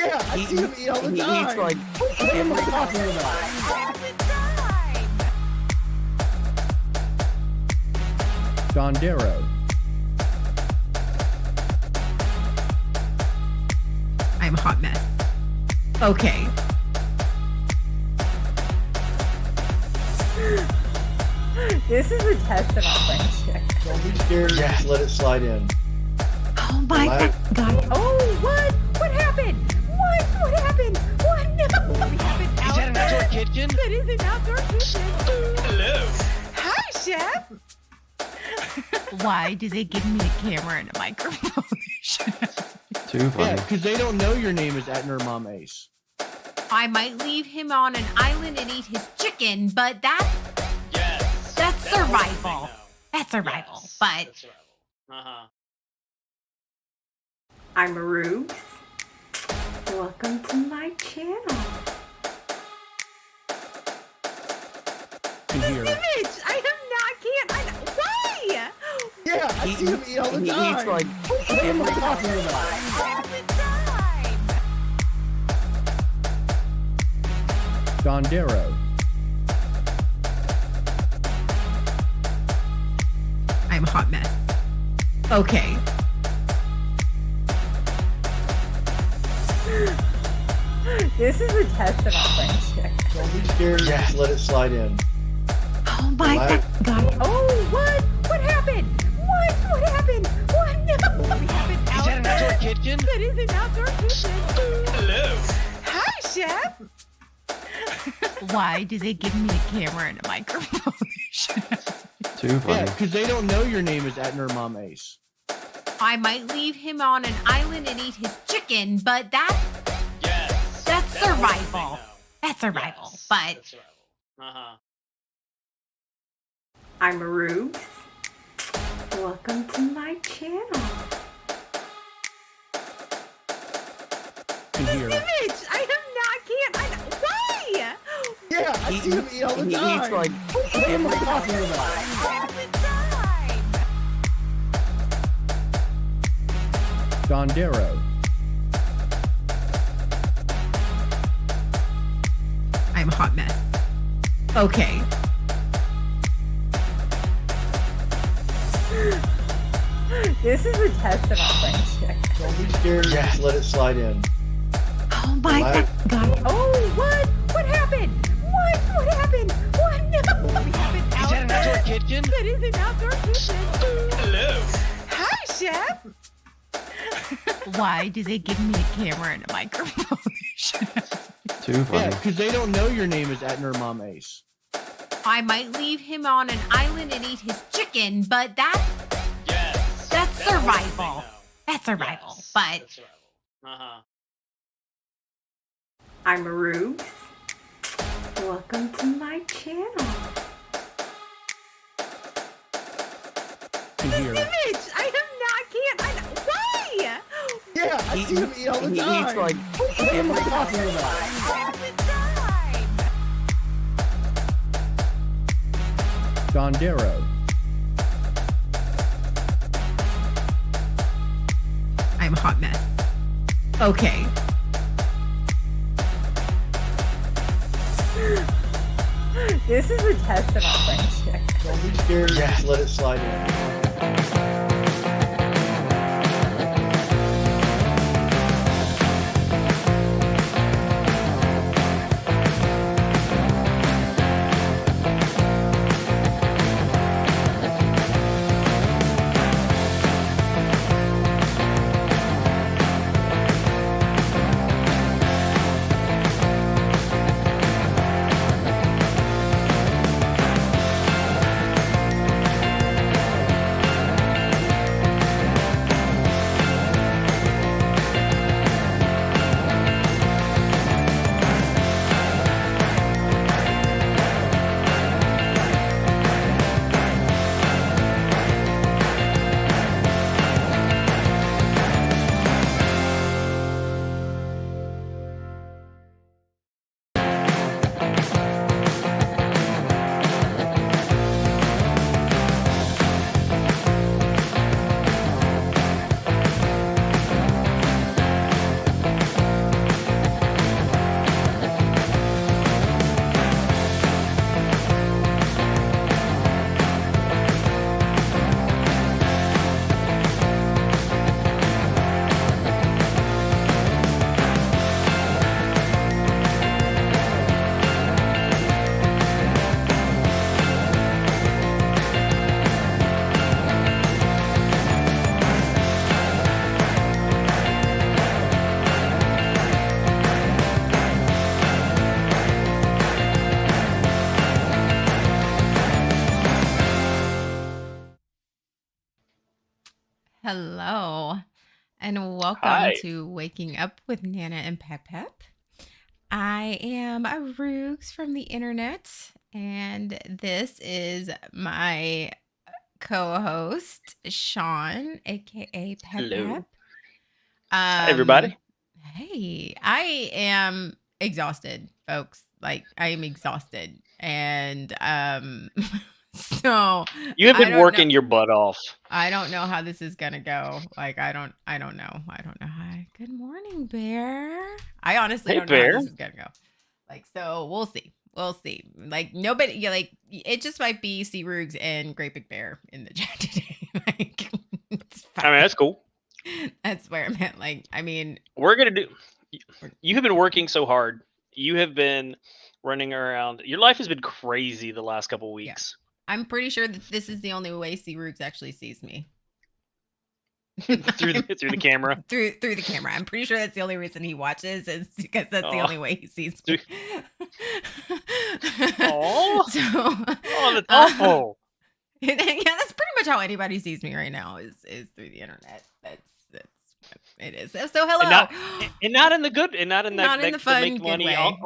Yeah, I see him eat all the time. He eats like What am I talking about? Dondero. I'm a hot mess. Okay. This is a test of our friendship. Don't be scared. Just let it slide in. Oh my god. Oh, what? What happened? What? What happened? What? No. We have an Is that an outdoor kitchen? That is an outdoor kitchen. Hello. Hi, chef. Why do they give me a camera and a microphone? Too funny. Yeah, because they don't know your name is Etner Mom Ace. I might leave him on an island and eat his chicken, but that's survival. That's survival. Yes, but that's survival. Uh-huh. I'm Rubes. Welcome to my channel. This image! I can't. Why? Yeah, I see him eat all the time. He eats like what am I talking about? Dondero. I'm a hot mess. Okay. This is a test of our friendship. Don't be scared. Just let it slide in. Oh my god. Oh, what? What happened? What? What happened? What? No. We have an Is that an outdoor kitchen? That is an outdoor kitchen. Hello. Hi, chef. Why do they give me a camera and a microphone? Too funny. Yeah, because they don't know your name is Etner Mom Ace. I might leave him on an island and eat his chicken, but that's survival. That's survival. Yes, but that's survival. Uh-huh. I'm Rubes. Welcome to my channel. This image! I can't. Why? Yeah, I see him eat all the time. He eats like what am I talking about? Dondero. I'm a hot mess. Okay. This is a test of our friendship. Don't be scared. Just let it slide in. Oh my god. Oh, what? What happened? What? What happened? What? No. We have an Is that an outdoor kitchen? That is an outdoor kitchen. Hello. Hi, chef. Why do they give me a camera and a microphone? Too funny. Yeah, because they don't know your name is Etner Mom Ace. I might leave him on an island and eat his chicken, but that's survival. That's survival. Yes, but that's survival. Uh-huh. I'm Rubes. Welcome to my channel. This image! I can't. Why? Yeah, I see him eat all the time. He eats like what am I talking about? Dondero. I'm a hot mess. Okay. This is a test of our friendship. Don't be scared. Just let it slide in. hello, and welcome Hi. to Waking Up with Nana and PepPep. I am a Roogs from the internet, and this is my co-host Sean, aka Hello. PepPep. Hi, everybody. Hey, I am exhausted, folks. Like I am exhausted, and so You have I been don't know. working your butt off. I don't know how this is gonna go. Like I don't know. Hi. Good morning, Bear. I honestly Hey, don't know how Bear. this is gonna go. Like so we'll see. We'll see. Like nobody like it just might be C Roogs and Great Big Bear in the chat today. Like it's I mean, that's cool. That's where I'm at. Like, I mean, We're gonna do. You have been working so hard. You have been running around. Your life has been crazy the last couple weeks. I'm pretty sure that this is the only way C Roogs actually sees me. through the camera. Through the camera. I'm pretty sure that's the only reason he watches is because that's the only way he sees me. Oh, that's awful. Yeah, that's pretty much how anybody sees me right now is through the internet. That's it is. So hello. And not in the good, and not in that. Not in the fun make good money. way.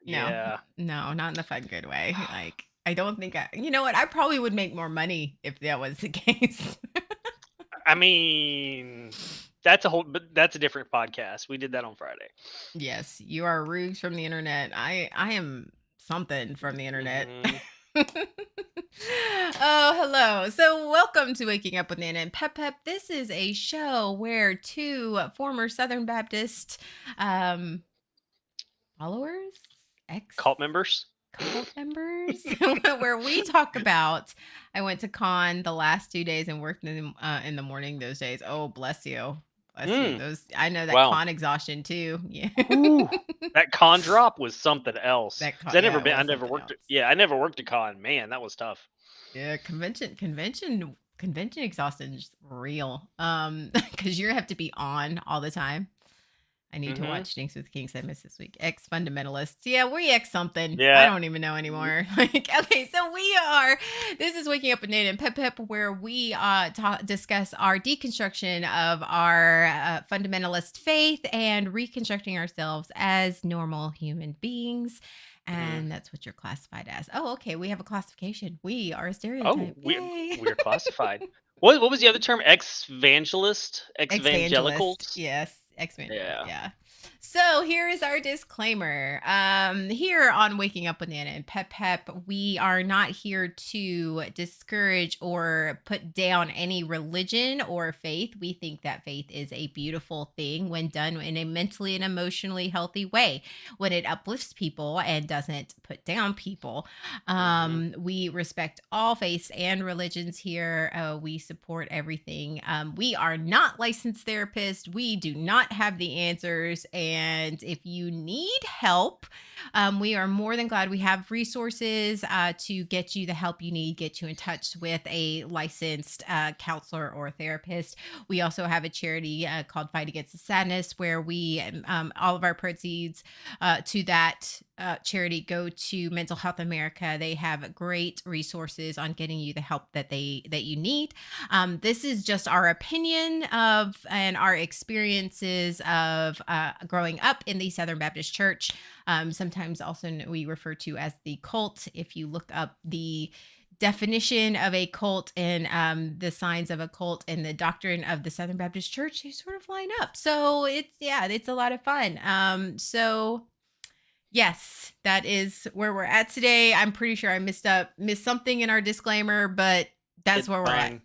Yeah. No, not in the fun good way. Like I don't think you know what? I probably would make more money if that was the case. I mean, that's a different podcast. We did that on Friday. Yes, you are Roogs from the internet. I am something from the internet. Mm-hmm. Oh, hello. So welcome to Waking Up with Nana and PepPep. This is a show where two former Southern Baptist followers, Cult members, where we talk about. I went to con the last 2 days and worked in the morning those days. Oh, bless you. Those I know that con exhaustion too. Yeah. Ooh, that con drop was something else. I never worked. I never worked a con. Man, that was tough. Yeah, convention exhaustion is real. Because you have to be on all the time. I need to watch Jinx with Kings I missed this week. Ex fundamentalists. Yeah, we ex something. Yeah. I don't even know anymore. Like, okay, so this is Waking Up with Nana and PepPep, where we discuss our deconstruction of our fundamentalist faith and reconstructing ourselves as normal human beings. And that's what you're classified as. Oh, okay. We have a classification. We are a stereotype. Oh, we're classified. What was the other term? Ex-evangelist? Ex-evangelicals? Yes. Ex-evangelist. Yeah. So here is our disclaimer. Here on Waking Up with Nana and PepPep, we are not here to discourage or put down any religion or faith. We think that faith is a beautiful thing when done in a mentally and emotionally healthy way, when it uplifts people and doesn't put down people. We respect all faiths and religions here. We support everything. We are not licensed therapists. We do not have the answers. And if you need help, we are more than glad. We have resources to get you the help you need, get you in touch with a licensed counselor or therapist. We also have a charity called Fight Against the Sadness, where we all of our proceeds to that charity go to Mental Health America. They have great resources on getting you the help that you need. This is just our opinion of and our experiences of growing up in the Southern Baptist Church. Sometimes also we refer to as the cult. If you look up the definition of a cult and the signs of a cult and the doctrine of the Southern Baptist Church, they sort of line up. So it's a lot of fun. So yes, that is where we're at today. I'm pretty sure I missed something in our disclaimer, but that's where we're at.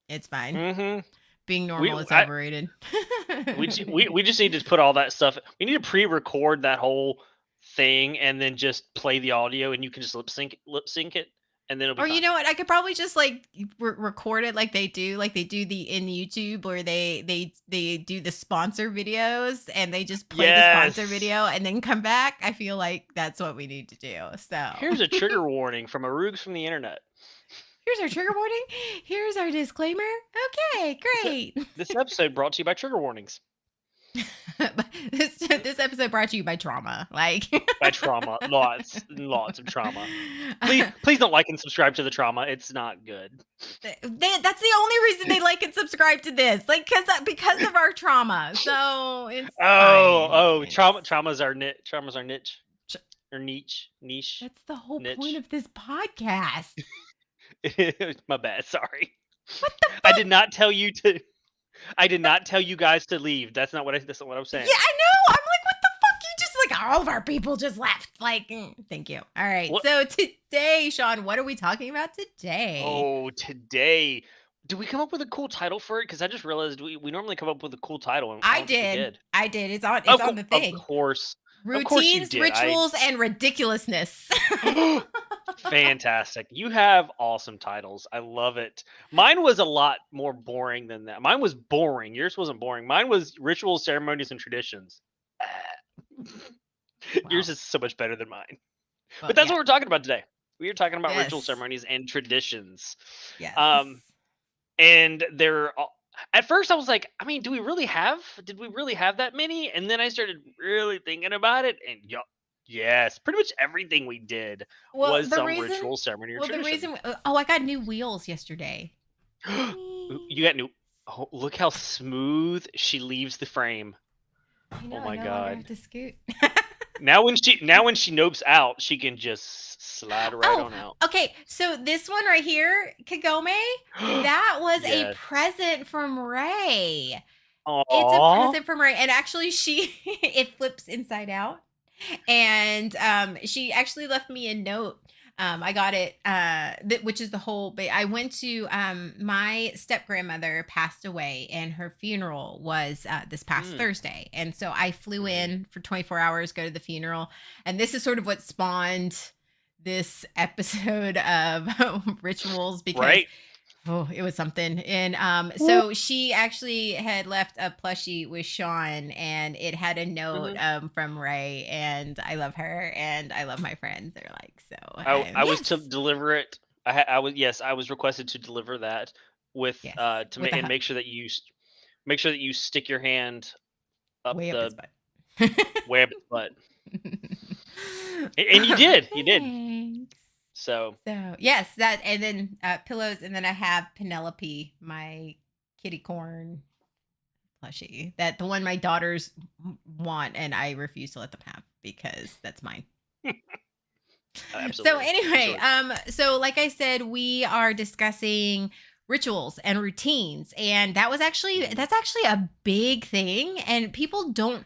It's fine. Mm-hmm. Being normal is overrated. We just need to put all that stuff. We need to pre-record that whole thing and then just play the audio, and you can just lip sync it, and then it'll be fine. You know what? I could probably just record it like they do in YouTube, where they do the sponsor videos and they just play the sponsor video and then come back. I feel like that's what we need to do. So here's a trigger warning from a Roogs from the internet. Here's our trigger warning. Here's our disclaimer. Okay, great. This episode brought to you by trigger warnings. This episode episode brought to you by trauma. Like By trauma, lots and lots of trauma. Please don't like and subscribe to the trauma. It's not good. that's the only reason they like and subscribe to this, like because of our trauma. So it's fine. Trauma's our niche. Trauma's our niche. Or niche. That's the whole niche. point of this podcast. My bad. Sorry. What the fuck? I did not tell you guys to leave. That's not what I'm saying. Yeah, I know. I'm like, what the fuck? You just like all of our people just left. Like, thank you. All right. What? So today, Sean, what are we talking about today? Oh, today. Did we come up with a cool title for it? Because I just realized we normally come up with a cool title. And I did. It's on the thing. Of course. Routines, rituals, and ridiculousness. Fantastic. You have awesome titles. I love it. Mine was a lot more boring than that. Mine was boring. Yours wasn't boring. Mine was rituals, ceremonies, and traditions. Yours is so much better than mine. But that's what we're talking about today. We are talking about ritual ceremonies and traditions. Yes. And they're at first I was like, I mean, did we really have that many? And then I started really thinking about it, and yes, pretty much everything we did was some ritual ceremony or tradition. I got new wheels yesterday. You got new. Oh, look how smooth she leaves the frame. I know, oh my I god! have to scoot. Now when she nopes out, she can just slide right on out. Okay, so this one right here, Kagome, that was a present from Ray. Aww. It's a present from Ray, and actually, it flips inside out, and she actually left me a note. I got it, which is the whole. I went to my step grandmother passed away, and her funeral was this past Thursday, and so I flew in for 24 hours, go to the funeral, and this is sort of what spawned this episode of rituals because it was something. And so she actually had left a plushie with Sean, and it had a note from Ray, and I love her and I love my friends. They're like, so I was to deliver it. I was requested to deliver that with and make sure that you stick your hand up way the up his butt. way up his butt. And you did. You did. Thanks. So yes, that, and then pillows, and then I have Penelope, my kitty corn plushie, that the one my daughters want, and I refuse to let them have because that's mine. Absolutely. So anyway, so like I said, we are discussing rituals and routines, and that's actually a big thing, and people don't.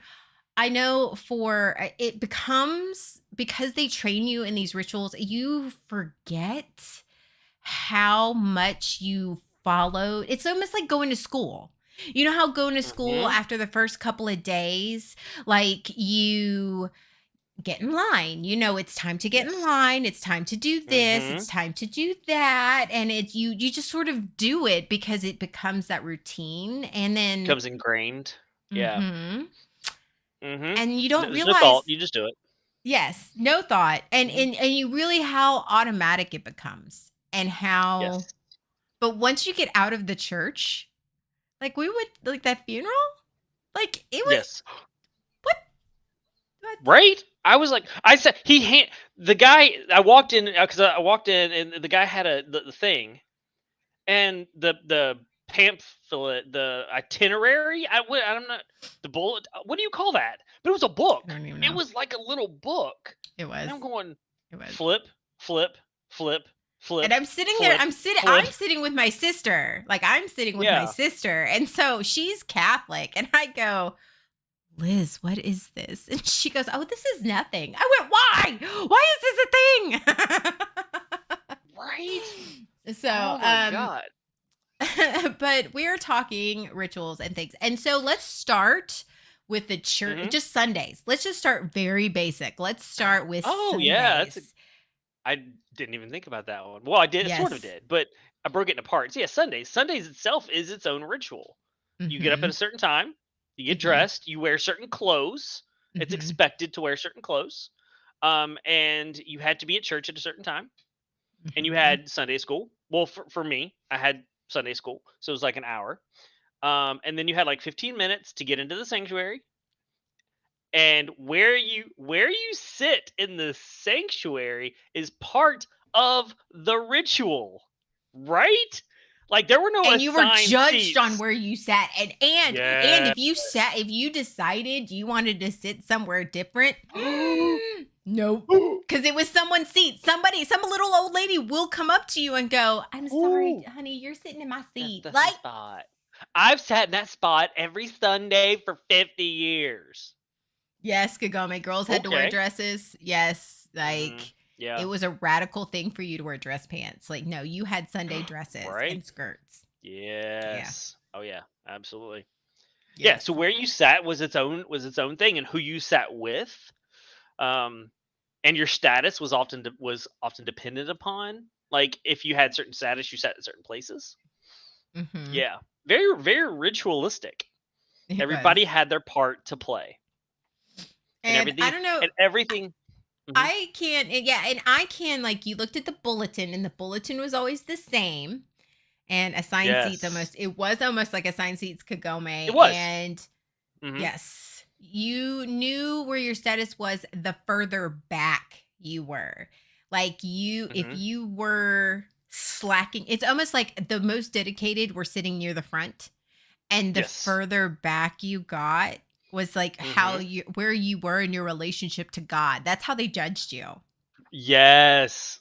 I know it becomes, because they train you in these rituals, you forget how much you followed. It's almost like going to school. You know how going to school after the first couple of days, like you get in line, it's time to get in line. It's time to do this. It's time to do that. And you just sort of do it because it becomes that routine, and then becomes ingrained. Yeah. And you don't realize, no thought, you just do it. Yes, no thought, and you really how automatic it becomes, and how. Yes. But once you get out of the church, like we would, like that funeral, like it was. What? Right? I was like, I said the guy. I walked in because I walked in, and the guy had the thing, and the pamphlet, the itinerary. I'm not the bullet. What do you call that? But it was a book. I don't even know. It was like a little book. It was. And I'm going. It was. Flip, flip, flip, flip. And I'm sitting flip, there. I'm sitting with my sister. Like I'm sitting with my sister, and so she's Catholic, and I go, Liz, what is this? And she goes, oh, this is nothing. I went, why? Why is this a thing? Right. So, oh my God. But we're talking rituals and things. And so let's start with the church, just Sundays. Let's just start very basic. Let's start with Sundays. Yeah. I didn't even think about that one. Well, I did, sort of did, but I broke it into parts. Yeah, Sundays. Sundays itself is its own ritual. You get up at a certain time, you get dressed, you wear certain clothes. It's expected to wear certain clothes. And you had to be at church at a certain time. And you had Sunday school. Well, for me, I had Sunday school, so it was like an hour. And then you had like 15 minutes to get into the sanctuary. And where you sit in the sanctuary is part of the ritual, right? Like there were no And you were assigned judged on seats. where you sat. And Yeah. if you decided you wanted to sit somewhere different, nope. Because it was someone's seat. Some little old lady will come up to you and go, "I'm sorry, Ooh. honey, you're sitting in my seat." That's the Like, spot. I've sat in that spot every Sunday for 50 years. yes, Kagome, girls had to wear Okay. dresses. Yes, like it Yeah. was a radical thing for you to wear dress pants. Like, no, you had Sunday dresses Right? and skirts. Yes. Oh yeah, absolutely. Yeah, Yes. so where you sat was its own thing, and who you sat with, um, and your status was often dependent upon. Like if you had certain status, you sat in certain places. Mm-hmm. Yeah, very very ritualistic. It was. Everybody had their part to play, and And I everything don't know. and everything. Mhm. I can, yeah, and I can, like, you looked at the bulletin, and the bulletin was always the same. And assigned seats Yes, it was almost like assigned seats it Kagome. was. And Hmm. yes, you knew where your status was the further back you were. Like if Hmm. you were slacking, it's almost like the most dedicated were sitting near the front. And the Yes. further back you got was like Hmm. where you were in your relationship to God. That's how they judged you. Yes.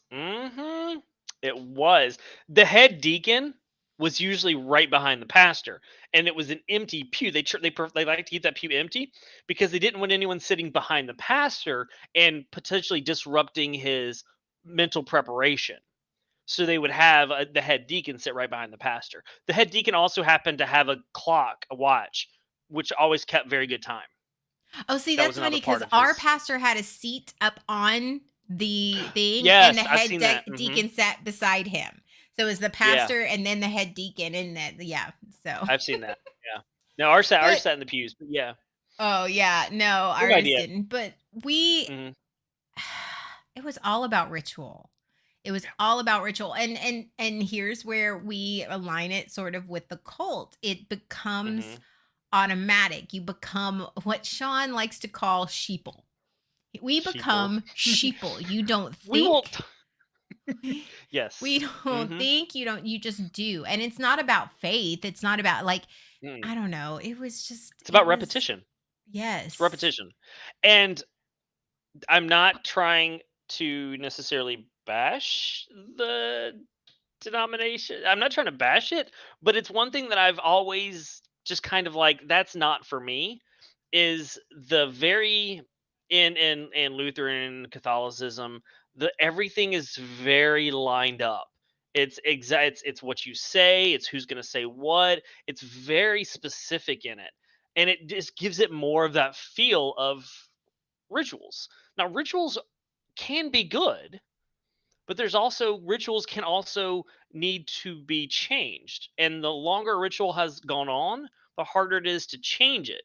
It was. The head deacon was usually right behind the pastor, and it was an empty pew. They like to keep that pew empty because they didn't want anyone sitting behind the pastor and potentially disrupting his mental preparation. So they would have the head deacon sit right behind the pastor. The head deacon also happened to have a clock, a watch, which always kept very good time. Oh, see, That that's was another funny because part of our his. pastor had a seat up on the thing, and the Yes, I've head seen that. deacon sat beside him. So it was the Yeah. pastor and then the head deacon, and that, yeah. So, I've seen that, yeah. No, ours but sat in the pews, but yeah, oh yeah, no, same ours idea. didn't. But we, Mhm. it was all about ritual. It was Yeah. all about ritual, and here's where we align it sort of with the cult. It becomes Mhm. automatic. You become what Sean likes to call sheeple. We Sheeple. become sheeple. You don't We won't. think. Yes. We don't Mhm. think, you just do. And it's not about faith. It's not about, like, Mm. I don't know. It was just It's it about was repetition. It's yes. repetition, and I'm not trying to necessarily bash the denomination. I'm not trying to bash it, but it's one thing that I've always just kind of like, that's not for me, is the very in Lutheran Catholicism, the everything is very lined up. It's what you say, it's who's going to say what. It's very specific in it. And it just gives it more of that feel of rituals. Now, rituals can be good, but there's also rituals can also need to be changed. And the longer a ritual has gone on, the harder it is to change it,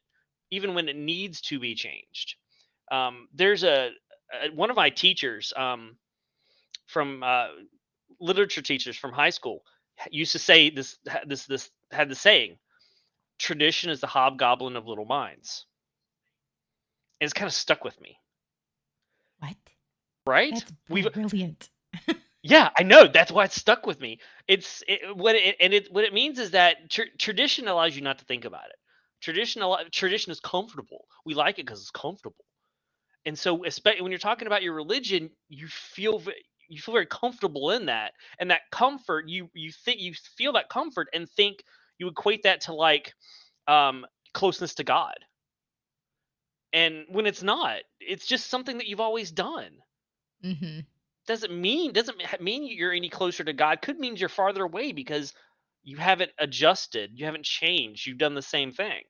even when it needs to be changed. There's one of my teachers from literature teachers from high school used to say this had the saying, tradition is the hobgoblin of little minds. And it's kind of stuck with me, What? right? That's We've brilliant. Yeah, I know. That's why it stuck with me. What it means is that tradition allows you not to think about it. Tradition is comfortable. We like it because it's comfortable. And so, especially when you're talking about your religion, you feel very comfortable in that, and that comfort you feel that comfort and think you equate that to like um, closeness to God. And when it's not, it's just something that you've always done. Mhm. Doesn't mean you're any closer to God. Could means you're farther away because you haven't adjusted, you haven't changed, you've done the same thing.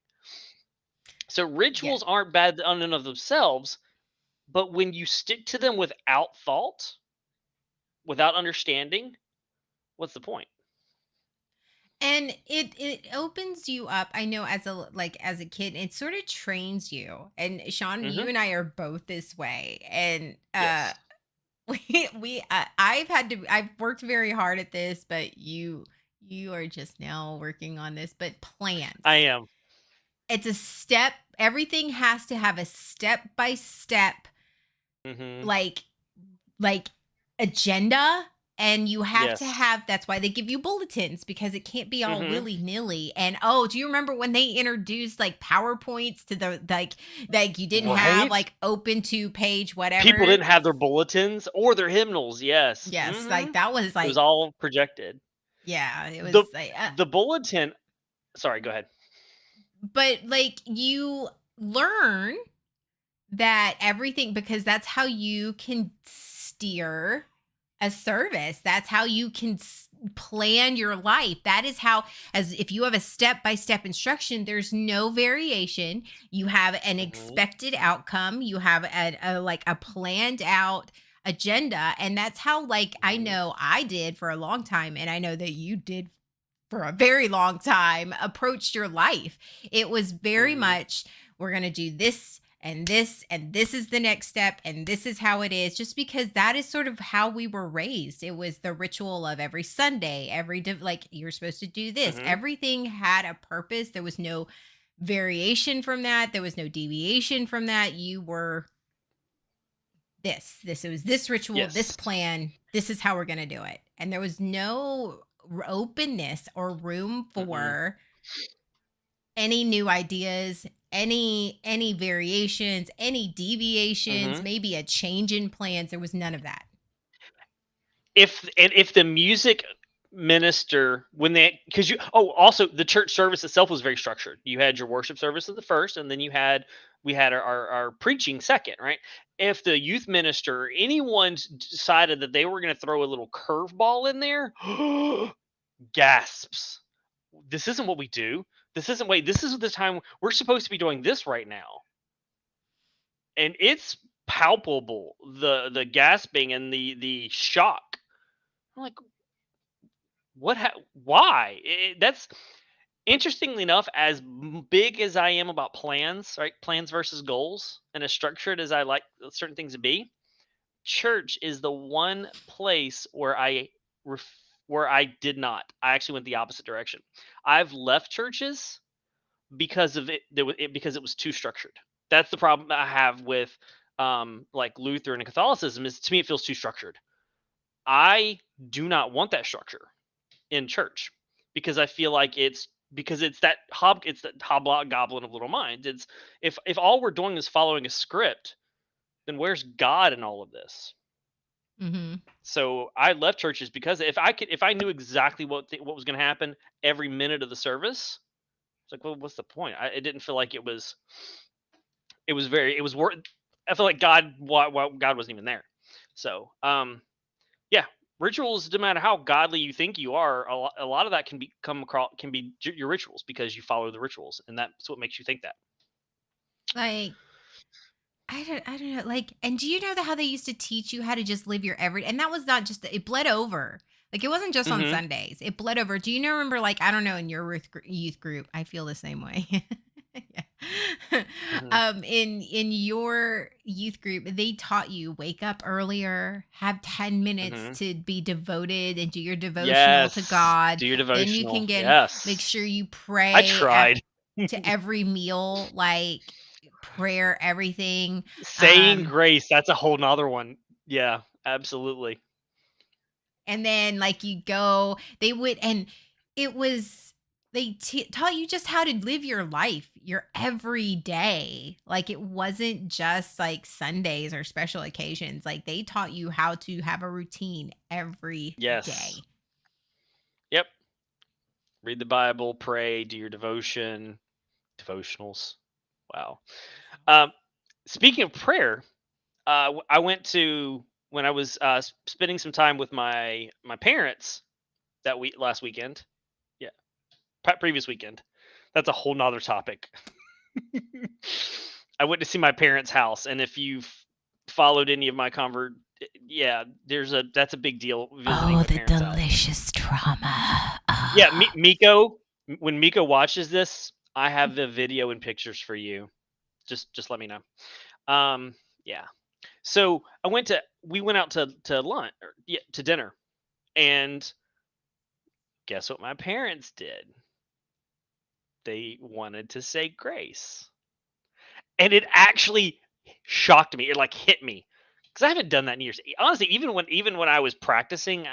So Yeah. rituals aren't bad in and of themselves, but when you stick to them without thought, without understanding, what's the point? And it opens you up. I know as a kid, it sort of trains you. And Sean, you Hmm. and I are both this way. And Yes, I've worked very hard at this, but you are just now working on this. But I plans. am. it's a step. Everything has to have a step by step, like agenda. And you have to have, that's why they give you bulletins, because it can't be all willy nilly. And do you remember when they introduced like PowerPoints to the like you didn't have like open to page whatever. People didn't have their bulletins or their hymnals. Yes. Like that was like, it was all projected. Yeah, it was the bulletin. Sorry, go ahead. But like you learn that everything, because that's how you can steer a service. That's how you can plan your life. That is how, as if you have a step-by-step instruction, there's no variation. You have an expected outcome. You have a planned out agenda. And that's how, like, I know I did for a long time, and I know that you did for a very long time, approached your life. It was very much, we're going to do this and this, and this is the next step, and this is how it is, just because that is sort of how we were raised. It was the ritual of every Sunday, like you're supposed to do this. Everything had a purpose. There was no variation from that. There was no deviation from that. You were this. It was this ritual, this plan. This is how we're going to do it. And there was no openness or room for any new ideas, any variations, any deviations, maybe a change in plans. There was none of that. If the music minister, also the church service itself was very structured. You had your worship service at the first, and then we had our preaching second, right? If the youth minister or anyone decided that they were going to throw a little curveball in there, gasps. This isn't what we do. This is the time we're supposed to be doing this right now. And it's palpable, the gasping and the shock. I'm like, why? That's interestingly enough, as big as I am about plans, right? Plans versus goals, and as structured as I like certain things to be, church is the one place where I did not. I actually went the opposite direction. I've left churches because of it, because it was too structured. That's the problem I have with like Lutheran and Catholicism, is to me it feels too structured. I do not want that structure in church, because I feel like it's that hobgoblin of little minds. It's if all we're doing is following a script, then where's God in all of this? So I left churches because if I knew exactly what was going to happen every minute of the service, it's like, well, what's the point? It didn't feel like it was worth. I feel like God wasn't even there. So yeah, rituals, no matter how godly you think you are, a lot of that can be your rituals, because you follow the rituals, and that's what makes you think that. Like, I don't know. Like, and do you know how they used to teach you how to just live your and that was not just, it bled over. Like, it wasn't just on Sundays. It bled over. Do you remember, like, I don't know, in your youth group, I feel the same way. In your youth group, they taught you wake up earlier, have 10 minutes to be devoted and do your devotional to God. Do your devotional. Then you can make sure you pray. I tried to every meal, like prayer, everything. Saying grace, that's a whole nother one. Yeah, absolutely. And then like you go, they would, and it was, they taught you just how to live your life, your every day. Like, it wasn't just like Sundays or special occasions. Like, they taught you how to have a routine every day. Yep. Read the Bible, pray, do your devotionals. Wow. Speaking of prayer, I went to, when I was spending some time with my parents last weekend. Yeah, previous weekend. That's a whole nother topic. I went to see my parents' house, and if you've followed any of my that's a big deal. Oh, the delicious trauma. Yeah, Miko. When Miko watches this, I have the video and pictures for you. Just let me know. Yeah. So we went out to lunch, to dinner, and guess what my parents did? they wanted to say grace. And it actually shocked me. It like hit me because I haven't done that in years. Honestly, even when I was practicing,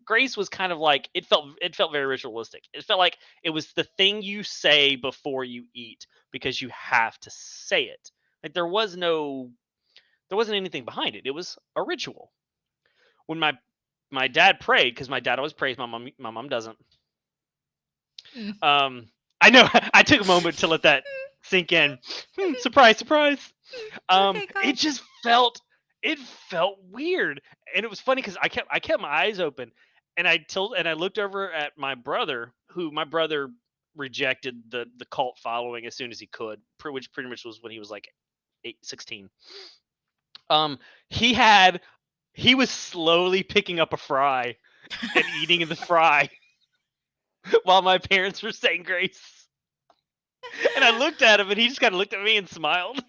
grace was kind of like it felt very ritualistic. It felt like it was the thing you say before you eat because you have to say it. Like there wasn't anything behind it. It was a ritual. When my dad prayed, because my dad always prays, my mom doesn't. I know I took a moment to let that sink in. Surprise, surprise. Okay, It just felt weird, and it was funny because I kept my eyes open, and I looked over at my brother, who my brother rejected the cult following as soon as he could, which pretty much was when he was like 16. He was slowly picking up a fry and eating the fry while my parents were saying grace. And I looked at him, and he just kind of looked at me and smiled.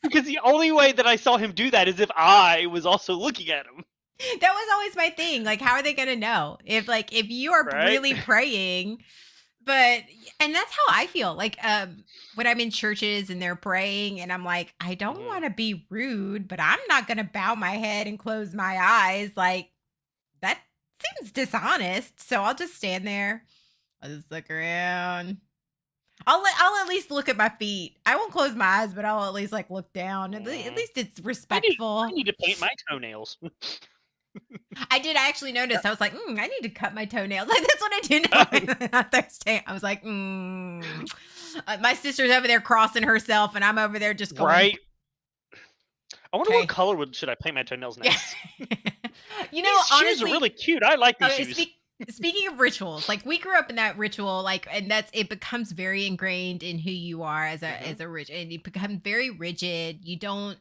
Because the only way that I saw him do that is if I was also looking at him. That was always my thing. Like, how are they gonna know if you are Right? really praying? And that's how I feel. Like, when I'm in churches and they're praying, and I'm like, I don't want to be rude, but I'm not gonna bow my head and close my eyes. Like, that seems dishonest. So I'll just stand there. I'll just look around. I'll at least look at my feet. I won't close my eyes, but I'll at least like look down. At least it's respectful. I need to paint my toenails. I did actually notice. I was like, I need to cut my toenails. Like that's what I did on Thursday. I was like, my sister's over there crossing herself, and I'm over there just going. Right. I wonder what color should I paint my toenails next? You know, these honestly, shoes are really cute. I like these shoes. Speaking of rituals, like we grew up in that ritual, and it becomes very ingrained in who you are as a rich, and you become very rigid. You don't,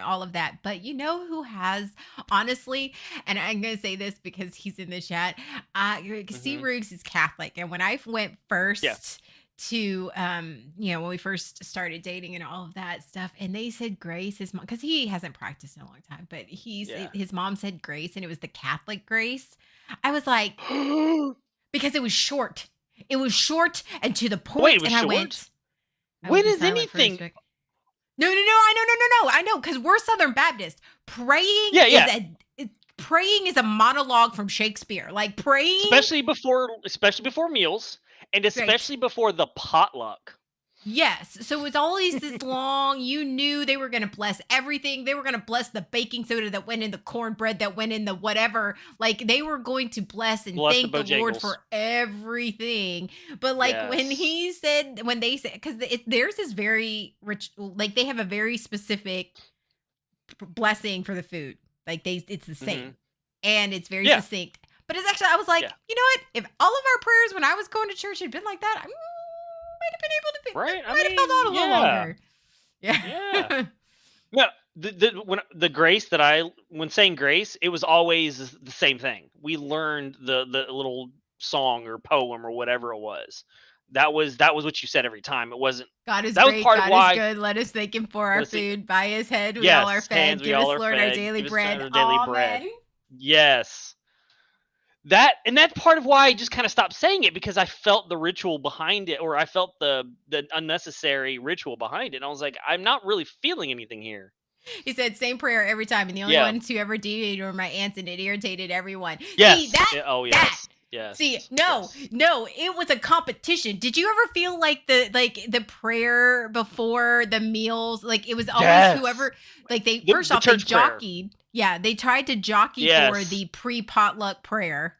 all of that. But you know who has, honestly, and I'm going to say this because he's in the chat. C. Roogs is Catholic, and when I went first. Yeah. To when we first started dating and all of that stuff, and they said grace, his mom, because he hasn't practiced in a long time, but his mom said grace, and it was the Catholic grace. I was like, because it was short and to the point. Wait, it was and short? When is anything? No, I know, because we're Southern Baptist. Praying is a monologue from Shakespeare. Like praying, especially before meals. And especially before the potluck. Yes. So it was always this long. You knew they were going to bless everything. They were going to bless the baking soda that went in the cornbread, that went in the whatever. Like they were going to bless and thank the Lord for everything. But like when they said, because theirs is very rich. Like they have a very specific blessing for the food. Like it's the same. And it's very succinct. But it's actually, I was like, you know what? If all of our prayers when I was going to church had been like that, I might have been able to. Right? Might have held on a little longer. Yeah. No, the grace when saying grace, it was always the same thing. We learned the little song or poem or whatever it was. That was what you said every time. It wasn't. God is great. God is good. Let us thank Him for our food. By His head we all are fed. Give us, Lord, our daily bread. Amen. Yes. That's part of why I just kind of stopped saying it, because I felt the ritual behind it, or I felt the unnecessary ritual behind it. And I was like, I'm not really feeling anything here. He said same prayer every time, and the only ones who ever did it were my aunts, and it irritated everyone. Yes. See, yes. See, no, it was a competition. Did you ever feel like the prayer before the meals? Like it was always whoever, like they jockeyed. Yeah, they tried to jockey for the pre-potluck prayer.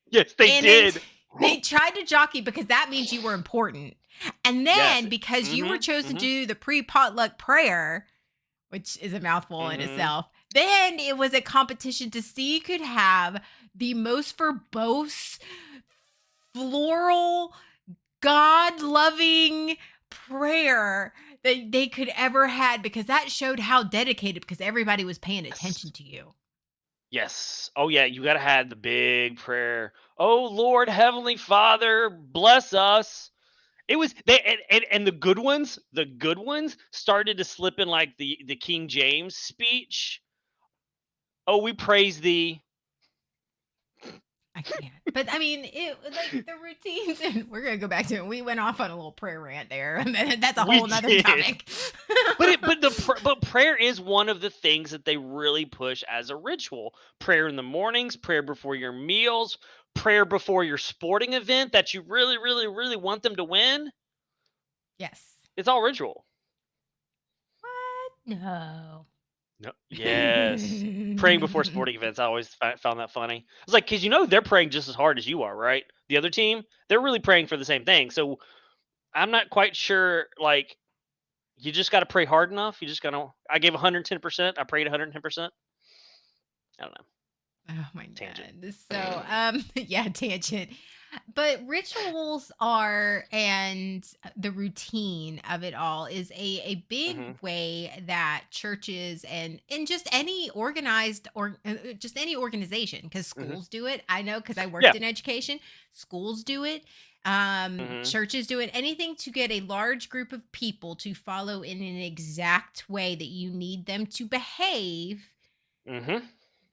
Yes, they did. They tried to jockey because that means you were important. And then because you were chosen to do the pre-potluck prayer, which is a mouthful in itself, then it was a competition to see who could have the most verbose, floral, God-loving prayer that they could ever had, because that showed how dedicated, because everybody was paying attention to you. Yes. Oh yeah, you got to have the big prayer. Oh Lord, Heavenly Father, bless us. It was and the good ones started to slip in like the King James speech. Oh, we praise thee. I can't. But I mean, it like the routines, and we're gonna go back to it. We went off on a little prayer rant there, and that's a We whole nother did. topic. But prayer is one of the things that they really push as a ritual. Prayer in the mornings, prayer before your meals, prayer before your sporting event that you really, really, really want them to win. Yes. It's all ritual. What? No. No. Yes. Praying before sporting events. I always found that funny. It's like, because they're praying just as hard as you are, right? The other team, they're really praying for the same thing. So I'm not quite sure. Like, you just got to pray hard enough. You just got to. I gave 110%. I prayed 110%. I don't know. Oh my Tangent. God. So, yeah, tangent. But rituals are, and the routine of it all is a big Mhm. way that churches and just any organized or just any organization, because Mhm. schools do it. I know because I Yeah. worked in education, schools do it. Mhm. Churches do it. Anything to get a large group of people to follow in an exact way that you need them to behave. Mhm.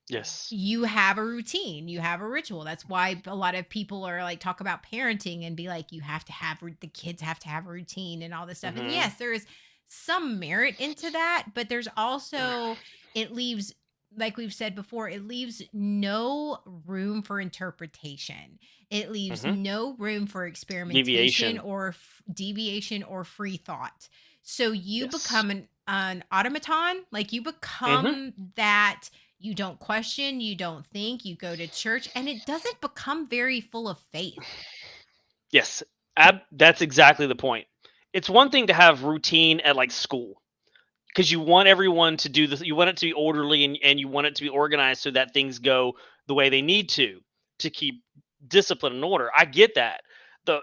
Yes. You have a routine, you have a ritual. That's why a lot of people are like talk about parenting and be like, you have to have the kids have to have a routine and all this stuff. And Mhm. yes, there is some merit into that, but there's also, it leaves, like we've said before, it leaves no room for interpretation. It leaves Mhm. no room for experimentation Deviation. or deviation or free thought. So you Yes. become an automaton, like you Mhm. become that. You don't question, you don't think, you go to church, and it doesn't become very full of faith. Yes. That's exactly the point. It's one thing to have routine at like school because you want everyone to do this. You want it to be orderly and you want it to be organized so that things go the way they need to keep discipline and order. I get that. The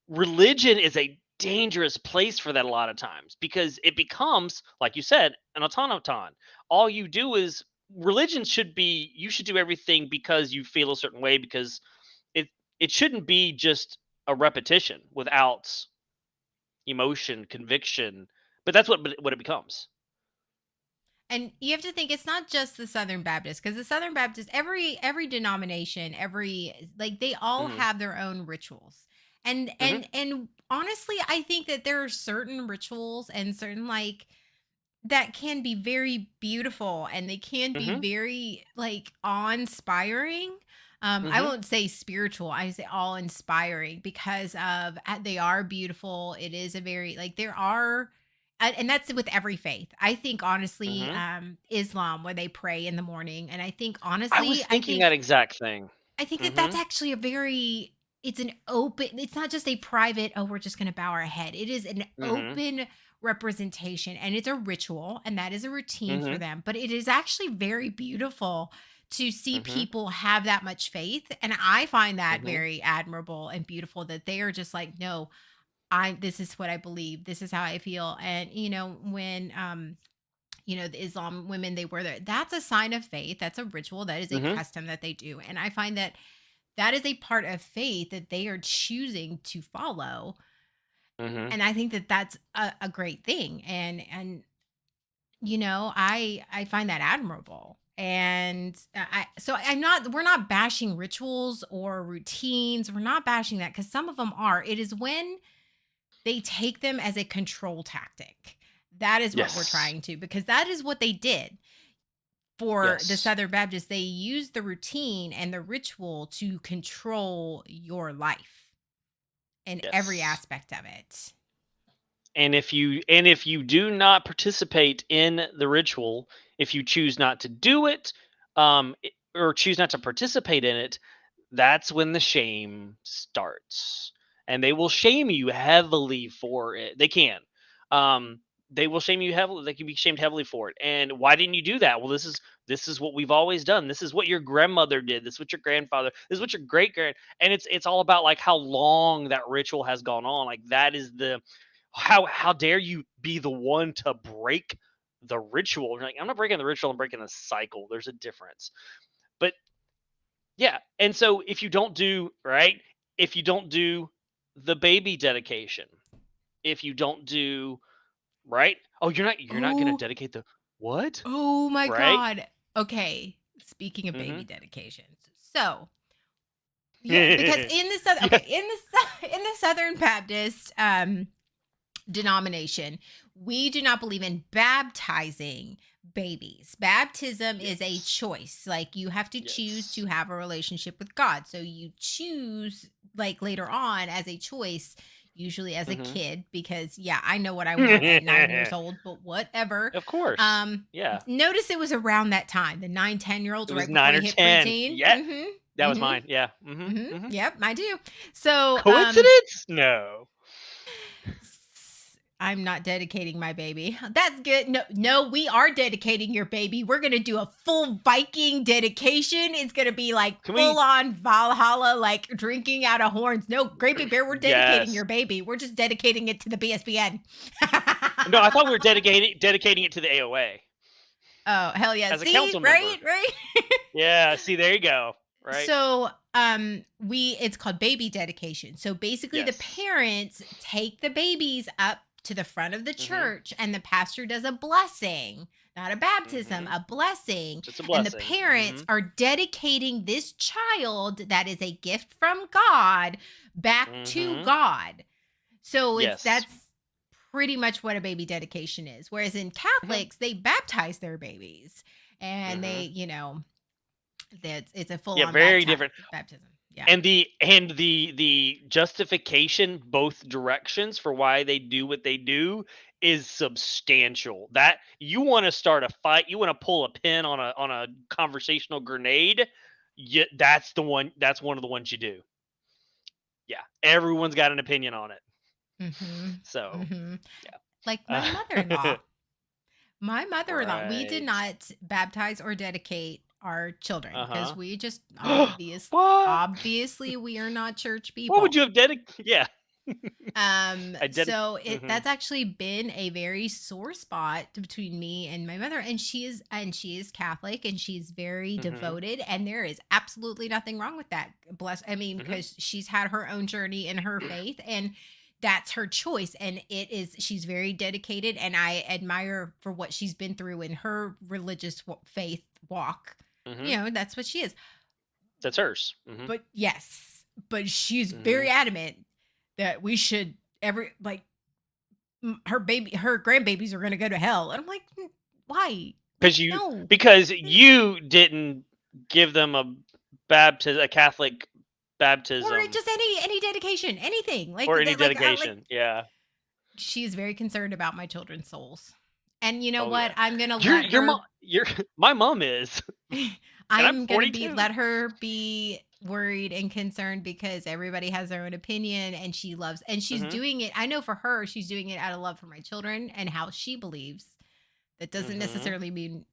religion is a dangerous place for that a lot of times because it becomes, like you said, an automaton. All you do is religion should be you should do everything because you feel a certain way because it it shouldn't be just a repetition without emotion, conviction. But that's what it becomes. And you have to think it's not just the Southern Baptist, because the Southern Baptist, every denomination, every like they all Mhm. have their own rituals. And Mhm. and honestly, I think that there are certain rituals and certain like that can be very beautiful and they can be Mhm. very like awe-inspiring. I Mhm. won't say spiritual, I say awe-inspiring because of they are beautiful. It is a very like there are and that's with every faith. I think honestly, Mhm. Islam where they pray in the morning, and I think I was honestly, thinking that exact thing. I think that that's Mhm. actually a very it's an open it's not just a private, oh, we're just going to bow our head. It is an Mhm. open representation and it's a ritual and that is a routine for Mhm. them. But it is actually very beautiful to see Mhm. people have that much faith. And I find that Mhm. very admirable and beautiful that they are just like, no, I this is what I believe. This is how I feel. And when the Islam women they wear that's a sign of faith. That's a ritual. That is a Mhm. custom that they do. And I find that that is a part of faith that they are choosing to follow. Mhm. And I think that that's a great thing. And I find that admirable. And I'm not we're not bashing rituals or routines. We're not bashing that because some of them are. It is when they take them as a control tactic. That is what we're Yes. trying to, because that is what they did for the Yes. Southern Baptists. They used the routine and the ritual to control your life in every Yes. aspect of it. And if you do not participate in the ritual, if you choose not to do it, or choose not to participate in it, that's when the shame starts. And they will shame you heavily for it. They can. Um, they will shame you heavily. They can be shamed heavily for it. And why didn't you do that? Well, this is what we've always done. This is what your grandmother did. This is what your grandfather. This is what your great grand. And it's all about like how long that ritual has gone on. Like that is the how dare you be the one to break the ritual? You're like, I'm not breaking the ritual. I'm breaking the cycle. There's a difference. But yeah, and so if you don't do right, if you don't do the baby dedication, if you don't do right, oh, you're not gonna Oh, dedicate the what? oh my Right? God. Okay. Speaking of baby Mhm. dedications. So Yeah, because in the southern, Yeah. okay, in the Southern Baptist denomination, we do not believe in baptizing babies. Baptism is a Yes. choice. Like you have to choose to Yes. have a relationship with God. So you choose like later on as a choice, usually as a Mhm. kid, because yeah, I know what I want at 9 years old, but whatever. Of course. Um, Yeah. Notice it was around that time, the 9, 10 year olds, It was right before 9 you or hit 10. preteen. Yeah. Mm-hmm. That was Mm-hmm. mine. Yeah. Mhm. Mm-hmm. Mhm. Yep, I do. So Coincidence? No. I'm not dedicating my baby. That's good. No, we are dedicating your baby. We're gonna do a full Viking dedication. It's gonna be like Can full we on Valhalla, like drinking out of horns. No, Great Big Bear, we're dedicating Yes. your baby. We're just dedicating it to the BSBN. No, I thought we were dedicating it to the AOA Oh, hell yeah. as a See, council right, member. right. Yeah, see, there you go. Right? So it's called baby dedication. So basically the Yes. parents take the babies up to the front of the Mhm. church and the pastor does a blessing, not a baptism, Mhm. a blessing. Just a And the blessing. parents Mhm. are dedicating this child that is a gift from God back to Mhm. God. So Yes. that's pretty much what a baby dedication is. Whereas in Mhm. Catholics, they baptize their babies and they, Mhm. it's a full Yeah, on very different. baptism. Yeah. And the justification both directions for why they do what they do is substantial. That you want to start a fight, you want to pull a pin on a conversational grenade, that's one of the ones you do. Yeah. Everyone's got an opinion on it. Mm-hmm. So, Mm-hmm. yeah. Like my mother-in-law. My mother-in-law, we did Right. not baptize or dedicate our children because Uh-huh. we just What? obviously we are not church What would people. you have dedicated? Yeah. I dedicated. So Mhm. that's actually been a very sore spot between me and my mother, and she is Catholic and she's very Mhm. devoted, and there is absolutely nothing wrong with that. Mhm. Because she's had her own journey in her faith, and that's her choice, and she's very dedicated, and I admire for what she's been through in her religious faith walk. Mhm. That's what she is. That's hers. Mhm. But yes, but she's Mhm. very adamant that we should her grandbabies are gonna go to hell. And I'm like, why? Like, Because you no. because you didn't give them a Catholic Or baptism just any dedication, anything. Like or any that, like dedication. Yeah. she is very concerned about my children's souls. And you know Oh what? yeah. I'm gonna let Your mom her your my mom is. And I'm I'm gonna be 42. let her be worried and concerned because everybody has their own opinion and she's Mhm. doing it. I know for her, she's doing it out of love for my children and how she believes. That doesn't Mhm. necessarily mean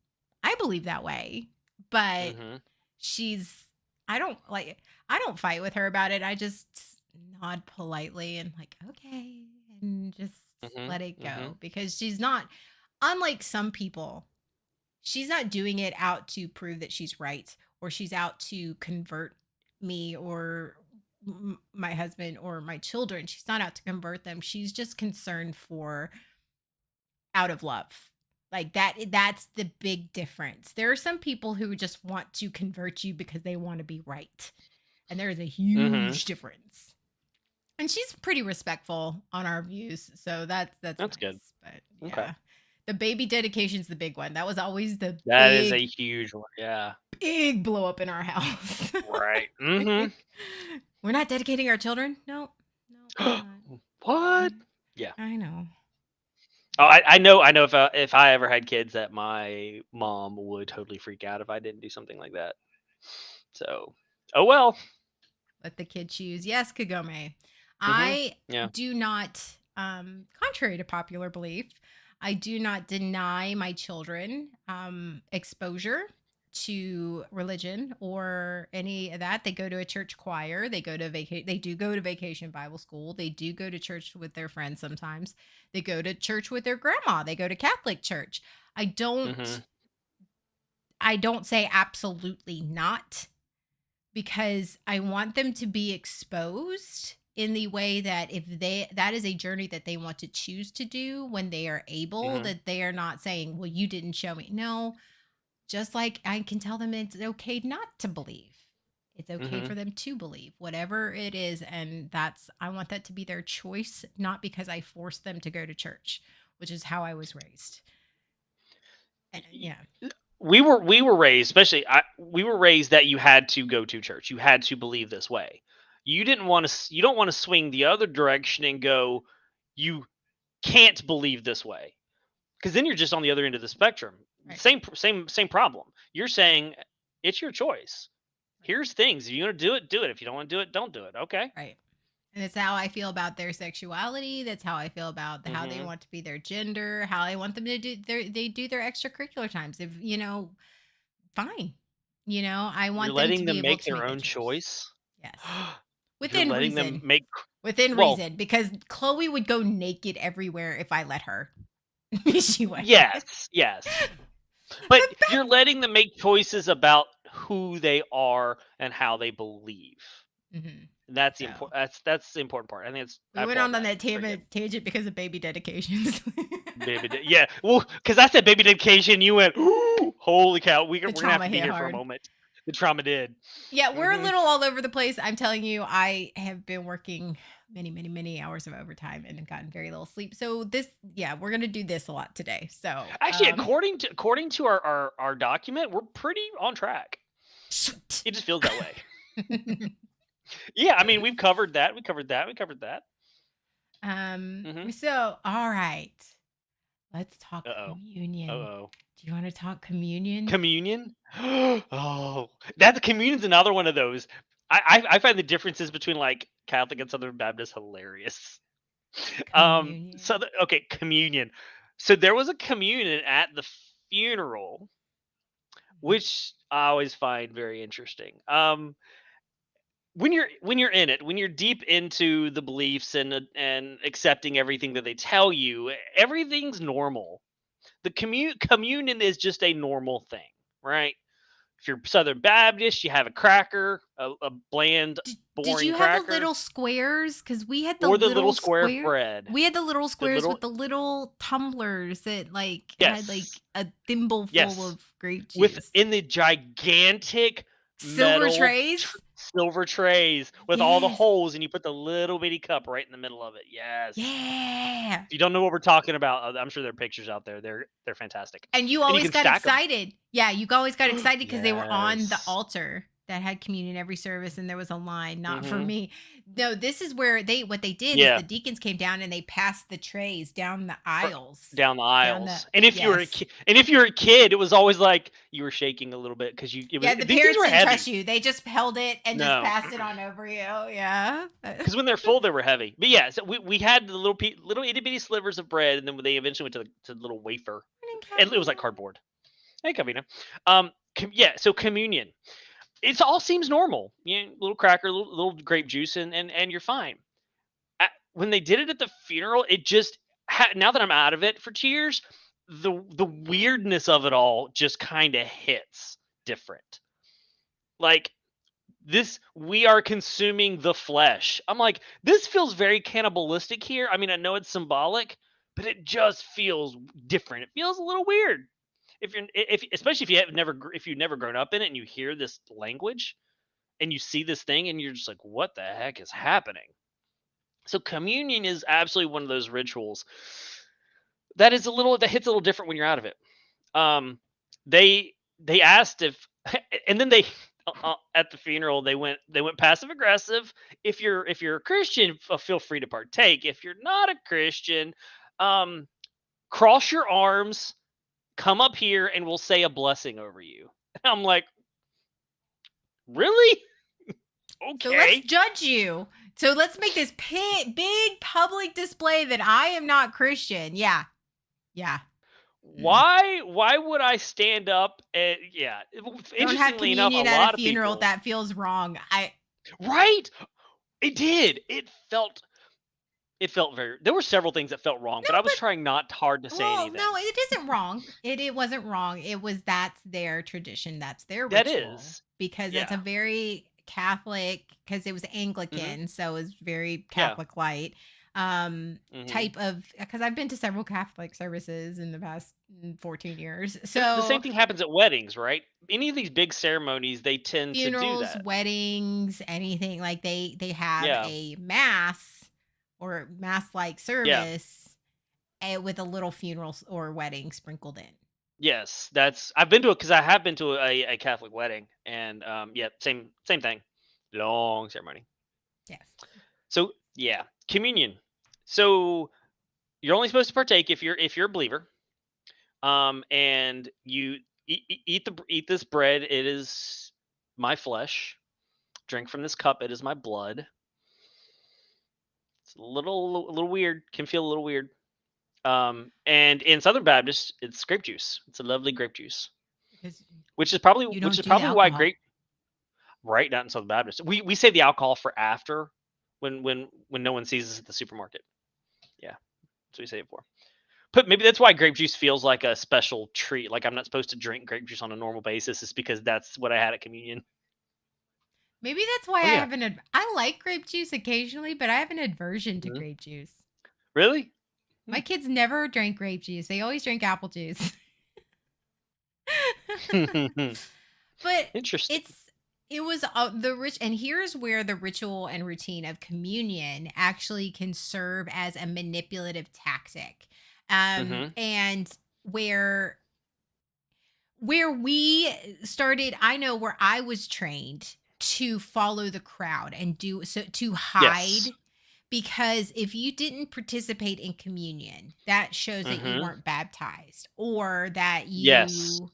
I believe that way, but Mhm. she's I don't fight with her about it. I just nod politely and like, okay, and just Mhm. let it Mhm. go because she's not unlike some people. She's not doing it out to prove that she's right or she's out to convert me or my husband or my children. She's not out to convert them. She's just concerned for out of love. Like that's the big difference. There are some people who just want to convert you because they want to be right. And there is a Mhm. huge difference. And she's pretty respectful on our views, so that's That's good. nice. But Okay. yeah. The baby dedication's the big one. That was always the That is a huge one. Yeah. big blow up in our house. Right. Mhm. We're not dedicating our children? No. No, we're not. What? Yeah. I know. Oh, I know if I ever had kids that my mom would totally freak out if I didn't do something like that. So, oh well. Let the kid choose. Yes, Kagome. Mhm. I Yeah. do not, contrary to popular belief, I do not deny my children exposure to religion or any of that. They go to a church choir. They do go to vacation Bible school. They do go to church with their friends sometimes. They go to church with their grandma. They go to Catholic church. I don't Mhm. I don't say absolutely not because I want them to be exposed in the way that if that is a journey that they want to choose to do when they are able, Mhm. that they are not saying, well, you didn't show me. No, just like I can tell them it's okay not to believe. It's okay for them to believe whatever it is. And I want that to be their choice, not because I forced them to go to church, which is how I was raised. And, yeah. We were raised, especially we were raised that you had to go to church. You had to believe this way. You don't want to swing the other direction and go, you can't believe this way. Because then you're just on the other end of the spectrum. Right. Same problem. You're saying it's your choice. Here's things. If you want to do it, do it. If you don't want to do it, don't do it. Okay. Right. And it's how I feel about their sexuality. That's how I feel about how they want to be their gender, how I want them to do their extracurricular times. If, fine. I want You're letting them to them be make able their to own choice. Yes. Within reason. Them make within reason, because Chloe would go naked everywhere if I let her. She would. Yes. But you're letting them make choices about who they are and how they believe. Mm-hmm. That's the important. That's the important part. I think we went on that tangent because of baby dedications. Yeah. Well, because I said baby dedication, you went, ooh, holy cow! We're gonna have to be here for a moment. The trauma did. Yeah, we're a little all over the place. I'm telling you, I have been working many hours of overtime and have gotten very little sleep. So we're gonna do this a lot today. So actually, according to our document, we're pretty on track. It just feels that way. Yeah, I mean, we've covered that. So all right, let's talk communion. Do you want to talk communion? Communion's another one of those. I find the differences between like Catholic and Southern Baptist hilarious. Communion. Communion. So there was a communion at the funeral, which I always find very interesting. When you're in it, when you're deep into the beliefs and accepting everything that they tell you, everything's normal. The communion is just a normal thing, right? If you're Southern Baptist, you have a cracker, a bland, boring cracker. Did you have the little squares? Because we had the little square of bread. We had the little squares with the little tumblers that had like a thimble full of grape juice. In the gigantic silver trays with all the holes, and you put the little bitty cup right in the middle of it. Yes. Yeah. If you don't know what we're talking about, I'm sure there are pictures out there. They're fantastic. And you always got excited. Yeah, you always got excited because they were on the altar that had communion every service, and there was a line. Not for me. No, this is where what they did is the deacons came down and they passed the trays down the aisles. And if you were a kid, it was always like you were shaking a little bit because the parents didn't trust you. They just held it and just passed it on over you. Yeah. Because when they're full, they were heavy. But yeah, so we had the little itty bitty slivers of bread, and then they eventually went to the little wafer, and it was like cardboard. Hey, Kavina. So communion. It all seems normal. Little cracker, little grape juice, and you're fine. When they did it at the funeral, it just now that I'm out of it for 2 years, the weirdness of it all just kind of hits different. Like this, we are consuming the flesh. I'm like, this feels very cannibalistic here. I mean, I know it's symbolic, but it just feels different. It feels a little weird. Especially if you've never grown up in it and you hear this language and you see this thing and you're just like, what the heck is happening? So communion is absolutely one of those rituals that hits a little different when you're out of it. They asked if, and then they at the funeral they went passive aggressive. If you're a Christian, feel free to partake. If you're not a Christian, cross your arms. Come up here and we'll say a blessing over you. And I'm like, really? Okay. So let's judge you. So let's make this big public display that I am not Christian. Yeah. Why would I stand up and don't have communion at a funeral? That feels wrong. Right? It did. It felt very. There were several things that felt wrong, but I was trying not hard to say anything. No, it isn't wrong. It wasn't wrong. That's their tradition. That's their ritual. That is because it's a very Catholic. Because it was Anglican, so it was very Catholic light. Hmm. type of, because I've been to several Catholic services in the past 14 years. And the same So thing happens at weddings, right? Any of these big ceremonies, they tend to do funerals, that. weddings, anything like they have Yeah. a mass or mass like Yeah. service with a little funeral or wedding sprinkled in. Yes. I've been to it because I have been to a Catholic wedding, and yeah, same thing. Long ceremony. Yes. So yeah, communion. So you're only supposed to partake if you're a believer. And you eat this bread. It is my flesh. Drink from this cup. It is my blood. It's a little weird. Can feel a little weird. And in Southern Baptist, it's grape juice. It's a lovely grape juice, Because which is probably you which don't is do the probably why alcohol. grape right not in Southern Baptist. We save the alcohol for after when no one sees us at the supermarket. Yeah, that's what we save it for. But maybe that's why grape juice feels like a special treat. Like I'm not supposed to drink grape juice on a normal basis. Is because that's what I had at communion. Maybe that's why Oh I yeah. have I like grape juice occasionally, but I have an aversion to Mhm. grape juice. Really? My kids never drank grape juice. They always drank apple juice. But Interesting. it was the rich, and here's where the ritual and routine of communion actually can serve as a manipulative tactic. Mhm. And where we started, I know where I was trained to follow the crowd and do so, to Yes. hide, because if you didn't participate in communion, that shows that you Mhm. weren't baptized or that Yes. you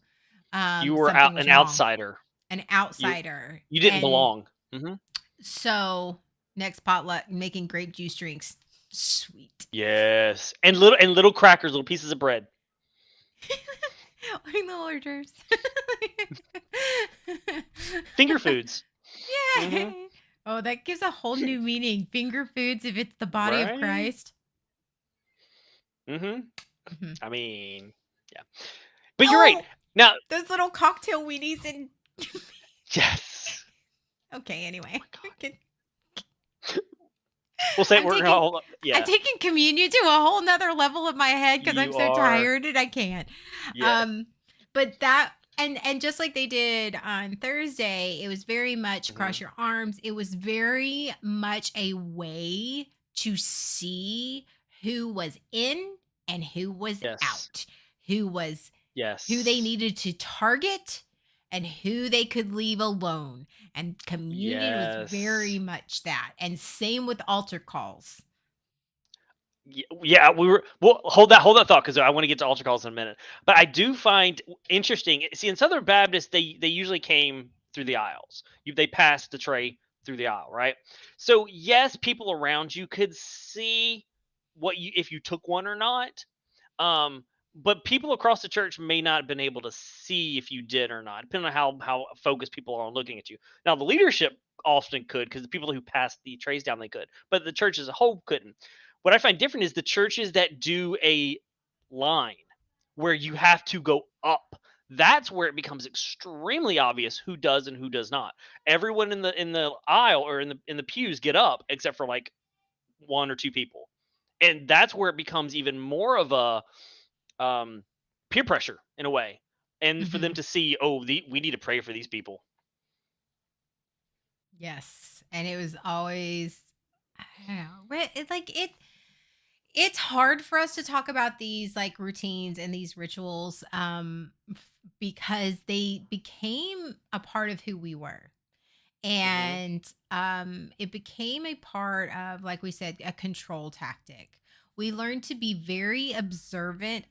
You were something was an wrong, outsider. an You outsider. you didn't And belong. Mhm. so next potluck, making grape juice drinks. Sweet. Yes. And little crackers, little pieces of bread. Like the orders. Finger foods. Mhm. Yay. Oh, that gives a whole new meaning. Finger foods if it's the body of Right? Christ. Mhm. Mhm. I mean, yeah. But you're right. Oh, Now, those little cocktail weenies and yes. okay, Oh anyway. my god. We'll say I'm we're taking all I'm yeah. taking communion to a whole nother level of my head because I'm You so are tired and I can't. yes. Um, but that and just like they did on Thursday, it was very much cross Mhm. your arms. It was very much a way to see who was in and who was Yes. out, who was who they Yes. needed to target and who they could leave alone. And communion was Yes. very much that. And same with altar calls. Yeah, we were. Well, hold that thought because I want to get to altar calls in a minute. But I do find interesting. See, in Southern Baptist, they usually came through the aisles. They passed the tray through the aisle, right? So yes, people around you could see what you if you took one or not. Um, but people across the church may not have been able to see if you did or not, depending on how focused people are on looking at you. Now, the leadership often could because the people who passed the trays down they could, but the church as a whole couldn't. What I find different is the churches that do a line where you have to go up. That's where it becomes extremely obvious who does and who does not. Everyone in the aisle or in the pews get up except for like one or two people, and that's where it becomes even more of a um, peer pressure in a way, and for them Hmm. to see, we need to pray for these people. Yes. And it was always, I don't know, it's hard for us to talk about these like routines and these rituals because they became a part of who we were. Hmm. And it became a part of, like we said, a control tactic. We learned to be very observant.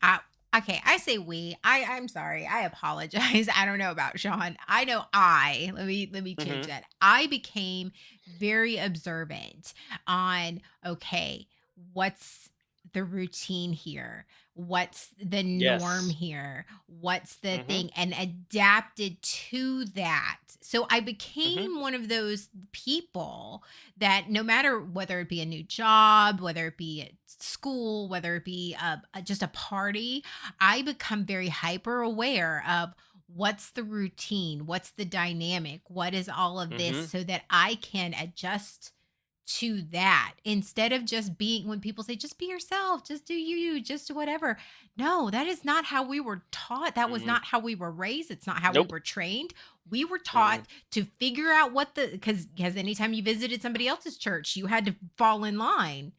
Okay, I say we. I'm sorry. I apologize. I don't know about Sean. I know I. Let me change Hmm. that. I became very observant on, okay, what's the routine here? What's the norm Yes. here? What's the Hmm. thing? And adapted to that. So I Hmm. became one of those people that no matter whether it be a new job, whether it be at school, whether it be just a party, I become very hyper aware of what's the routine, what's the dynamic, what is all of this Hmm. so that I can adjust to that instead of just being, when people say just be yourself, just do you, just whatever. No, that is not how we were taught. That was Mm-hmm. not how we were raised. It's not how we Nope. were trained. We were Mm-hmm. taught to figure out what because anytime you visited somebody else's church, you had to fall in line.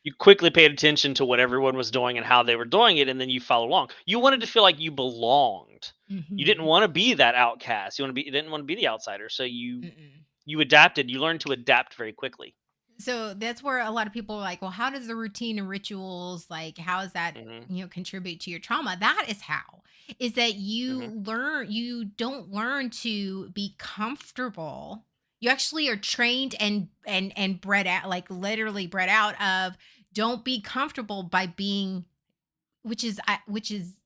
You quickly paid attention to what everyone was doing and how they were doing it, and then you follow along. You wanted to feel like you belonged. You didn't Mhm. want to be that outcast. You didn't want to be the outsider. So Mm-mm. you adapted. You learned to adapt very quickly. So that's where a lot of people are like, well, how does the routine and rituals, like, how does that, Mm-hmm. contribute to your trauma? That is how, is that Mm-hmm. you don't learn to be comfortable. You actually are trained and bred out, like literally bred out of, don't be comfortable by being, which is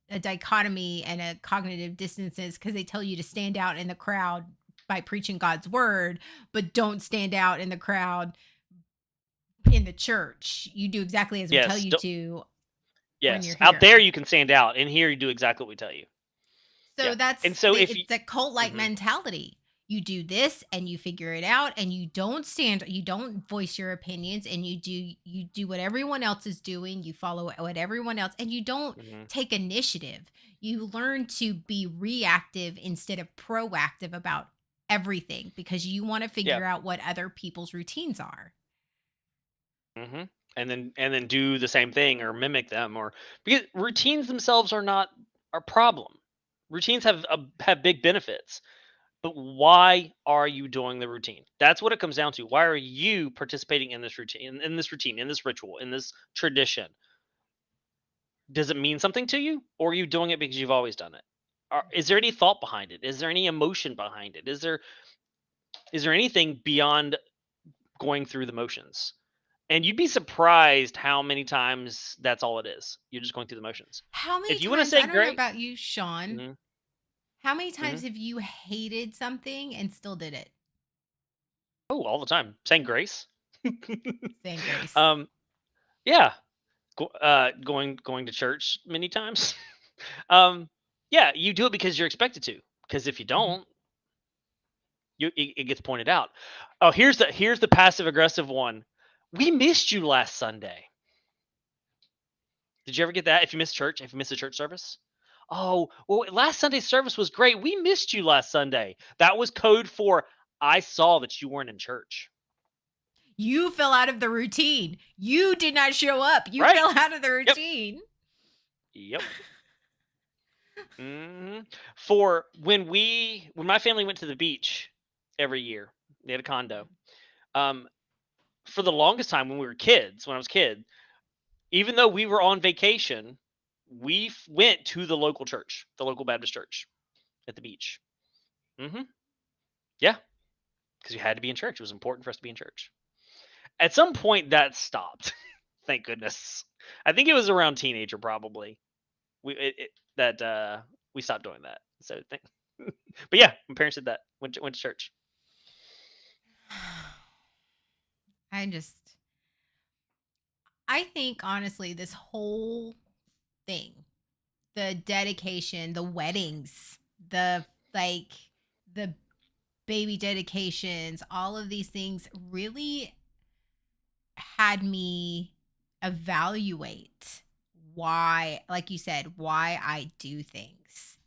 a dichotomy and a cognitive dissonance, because they tell you to stand out in the crowd by preaching God's word, but don't stand out in the crowd in the church. You do exactly as we tell Yes. you to when you're Yes. Out there, here. you can stand out. In here, you do exactly what we tell you. So Yeah. And so if you, it's a cult like Mhm. mentality. You do this and you figure it out, and you don't voice your opinions, and you do what everyone else is doing. You follow what everyone else, and you don't Mhm. take initiative. You learn to be reactive instead of proactive about everything, because you want to Yeah. figure out what other people's routines are. Mm-hmm. And then do the same thing or mimic them, or because routines themselves are not a problem. Routines have big benefits, but why are you doing the routine? That's what it comes down to. Why are you participating in this routine, in this routine, in this ritual, in this tradition? Does it mean something to you, or are you doing it because you've always done it? Is there any thought behind it? Is there any emotion behind it? Is there anything beyond going through the motions? And you'd be surprised how many times that's all it is. You're just going through the motions. How many If you want to times, say I don't know great, about you, Sean, hmm how many hmm times have you hated something and still did it? oh, all the time, saying grace. Saying grace. um, yeah, going to church many times. um, yeah, you do it because you're expected to. Because if you Mhm. don't, it gets pointed out. Oh, here's the passive aggressive one. We missed you last Sunday. Did you ever get that? If you missed church, if you missed a church service? Oh, well, last Sunday's service was great. We missed you last Sunday. That was code for I saw that you weren't in church. You fell out of the routine. You did not show up. You Right? fell out of the Yep. routine. Yep. For when my family went to the beach every year, they had a condo. Um, for the longest time when I was a kid, even though we were on vacation, we went to the local church, the local Baptist church at the beach. hmm Yeah, because you had to be in church. It was important for us to be in church. At some point, that stopped. Thank goodness. I think it was around teenager, probably. We stopped doing that. So, but yeah, my parents did that. Went to church. I just, I think honestly, this whole thing, the dedication, the weddings, the like, the baby dedications, all of these things really had me evaluate why, like you said, why I do things,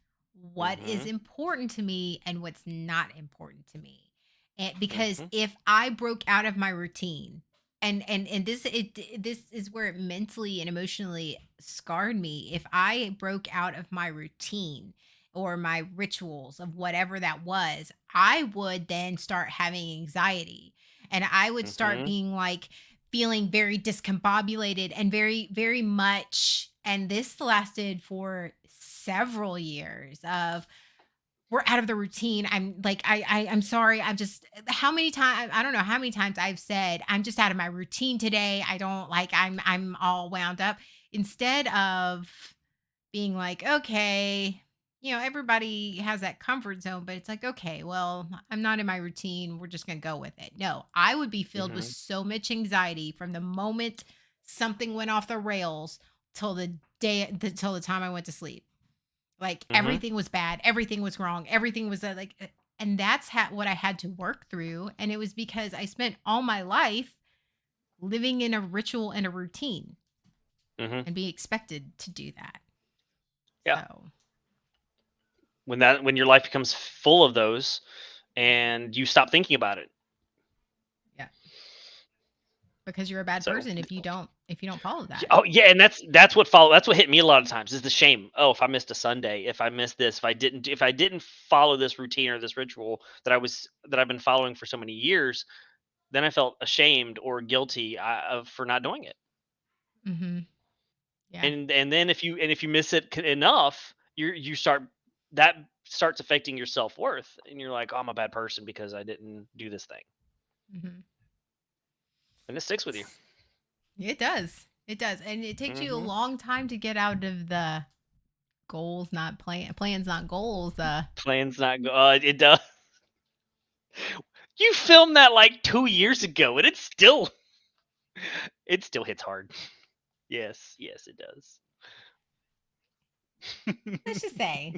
what is hmm important to me and what's not important to me. And because hmm if I broke out of my routine, and this is where it mentally and emotionally scarred me. If I broke out of my routine or my rituals of whatever that was, I would then start having anxiety, and I would start hmm being like, feeling very discombobulated and very, very much. And this lasted for several years of, we're out of the routine. I'm like, I'm sorry. I'm just, how many times, I don't know how many times I've said, I'm just out of my routine today. I don't like, I'm all wound up, instead of being like, okay, everybody has that comfort zone, but it's like, okay, well, I'm not in my routine. We're just going to go with it. No, I would be filled with hmm so much anxiety from the moment something went off the rails till till the time I went to sleep. Like hmm everything was bad, everything was wrong, everything was and that's what I had to work through. And it was because I spent all my life living in a ritual and a routine Mm-hmm. and be expected to do that. Yeah. So When your life becomes full of those, and you stop thinking about it. yeah, because you're a bad So person if you don't follow that. oh yeah, and that's what hit me a lot of times is the shame. Oh, if I missed a Sunday, if I missed this, if I didn't follow this routine or this ritual that I've been following for so many years, then I felt ashamed or guilty for not doing it. Mm-hmm. Yeah. And then if you miss it enough, you start that starts affecting your self-worth, and you're like, oh, I'm a bad person because I didn't do this thing. Mm-hmm. And it sticks with you. It does. It does. And it takes you a Mhm. long time to get out of the goals, not plans, not goals. Plans not go. It does. You filmed that like 2 years ago, and it still hits hard. Yes, it does. Let's just say,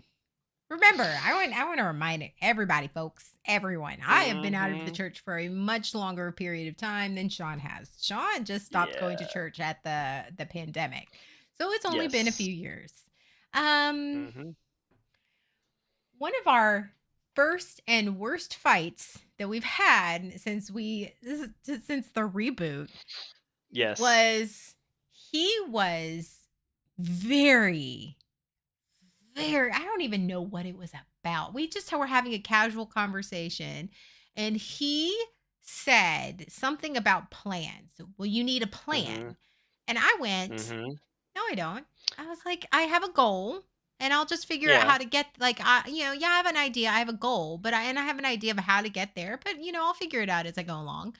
remember, I want to remind everybody, folks, everyone, I have been out of the Mhm. church for a much longer period of time than Sean has. Sean just stopped going to Yeah. church at the pandemic, so it's only been a Yes. few years. Um, Mhm. One of our first and worst fights that we've had since since the reboot Yes. was he was very I don't even know what it was about. We just were having a casual conversation and he said something about plans. Well, you need a Mhm. plan. And I went, Mhm. no, I don't. I was like, I have a goal and I'll just figure out Yeah. how to get yeah, I have an idea. I have a goal, but I have an idea of how to get there, but I'll figure it out as I go along.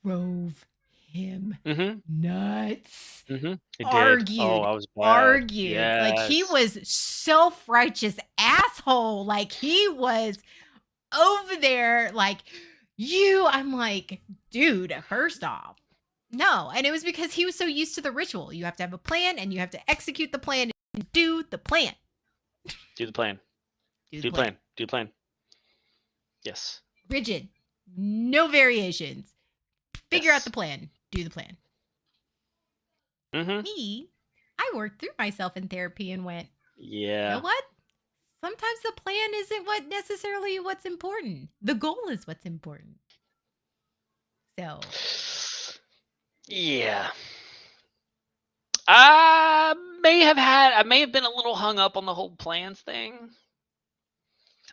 Drove him Mhm. nuts. Mhm. It did. Oh, Argued, I was bad. argued. Like he Yes. was self-righteous asshole. Like he was over there like I'm like, dude, first off, no. And it was because he was so used to the ritual. You have to have a plan and you have to execute the plan and do the plan. Do the plan. Do the Do the plan. plan. Do the plan. Yes. Rigid. No variations. Figure out the Yes. plan. Do the plan. Mhm. Me, I worked through myself in therapy and went, you know Yeah. what? Sometimes the plan isn't necessarily what's important. The goal is what's important. So, Yeah. I may have been a little hung up on the whole plans thing.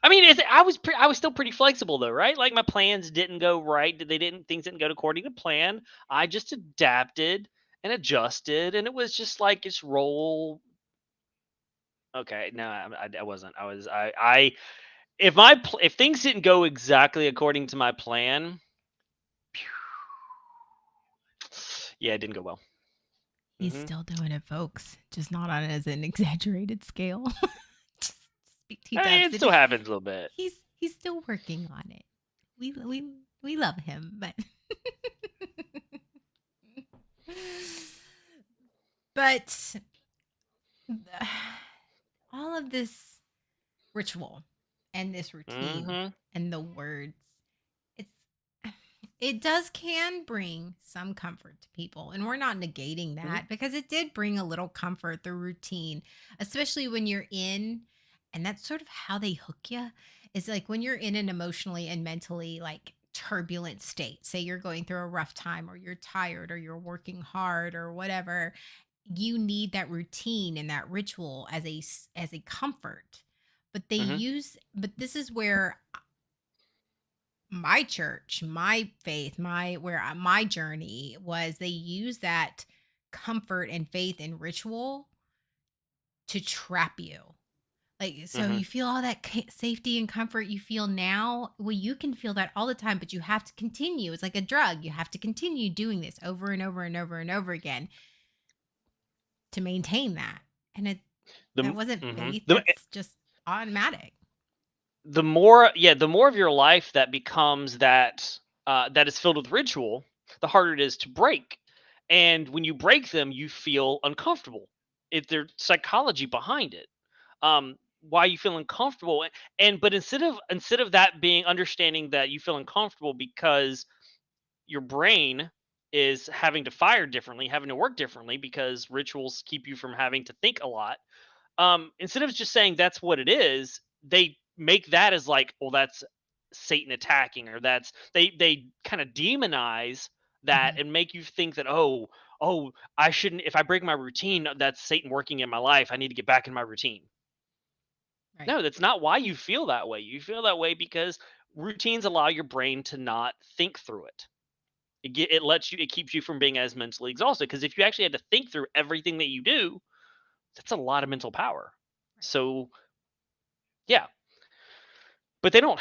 I mean, I was still pretty flexible though, right? Like my plans didn't go right. Things didn't go according to plan. I just adapted and adjusted, and it was just like just roll. Okay, no, I wasn't. If things didn't go exactly according to my plan, yeah, it didn't go well. he's Hmm. still doing it, folks. Just not on as an exaggerated scale. just speak I mean, T-dubs. it still happens a little bit. He's still working on it. We love him, but but all of this ritual and this routine Hmm. and the words, it's it can bring some comfort to people, and we're not negating Hmm. that because it did bring a little comfort, the routine, especially when you're in, and that's sort of how they hook you, is like when you're in an emotionally and mentally like turbulent state, say you're going through a rough time or you're tired or you're working hard or whatever, you need that routine and that ritual as as a comfort. Hmm. But this is where my church, my faith, my journey was, they use that comfort and faith and ritual to trap you. Like, so Hmm. you feel all that safety and comfort you feel now. Well, you can feel that all the time, but you have to continue. It's like a drug. You have to continue doing this over and over and over and over again to maintain that. And that wasn't faith. The That's just automatic. the more of your life that becomes that is filled with ritual, the harder it is to break. And when you break them, you feel uncomfortable. There's psychology behind it. Why you feel uncomfortable, but instead of that being understanding that you feel uncomfortable because your brain is having to fire differently, having to work differently because rituals keep you from having to think a lot. Instead of just saying that's what it is, they make that as like, well, that's Satan attacking, or that's they kind of demonize that Mhm. and make you think that, oh, I shouldn't, if I break my routine, that's Satan working in my life. I need to get back in my routine. Right. No, that's not why you feel that way. You feel that way because routines allow your brain to not think through it. It lets you, it keeps you from being as mentally exhausted, because if you actually had to think through everything that you do, that's a lot of mental power. Right. So yeah, but they don't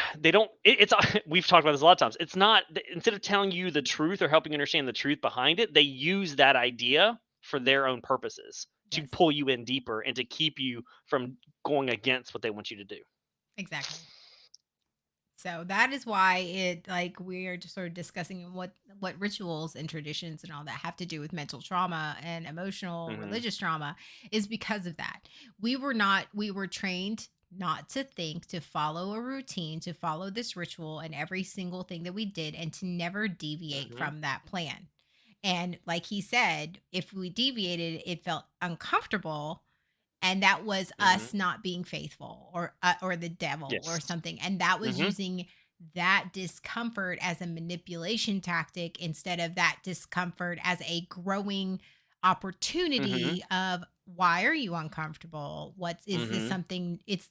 it's we've talked about this a lot of times. It's not, instead of telling you the truth or helping you understand the truth behind it, they use that idea for their own purposes, to Yes. pull you in deeper and to keep you from going against what they want you to do. Exactly. So that is why it like we are just sort of discussing what rituals and traditions and all that have to do with mental trauma and emotional Hmm. religious trauma is because of that. We were trained not to think, to follow a routine, to follow this ritual and every single thing that we did, and to never deviate Hmm. from that plan. And like he said, if we deviated, it felt uncomfortable, and that was Hmm. us not being faithful, or the devil or Yes. something, and that was Hmm. using that discomfort as a manipulation tactic instead of that discomfort as a growing Hmm. opportunity of, why are you uncomfortable, what is this, Hmm. something, it's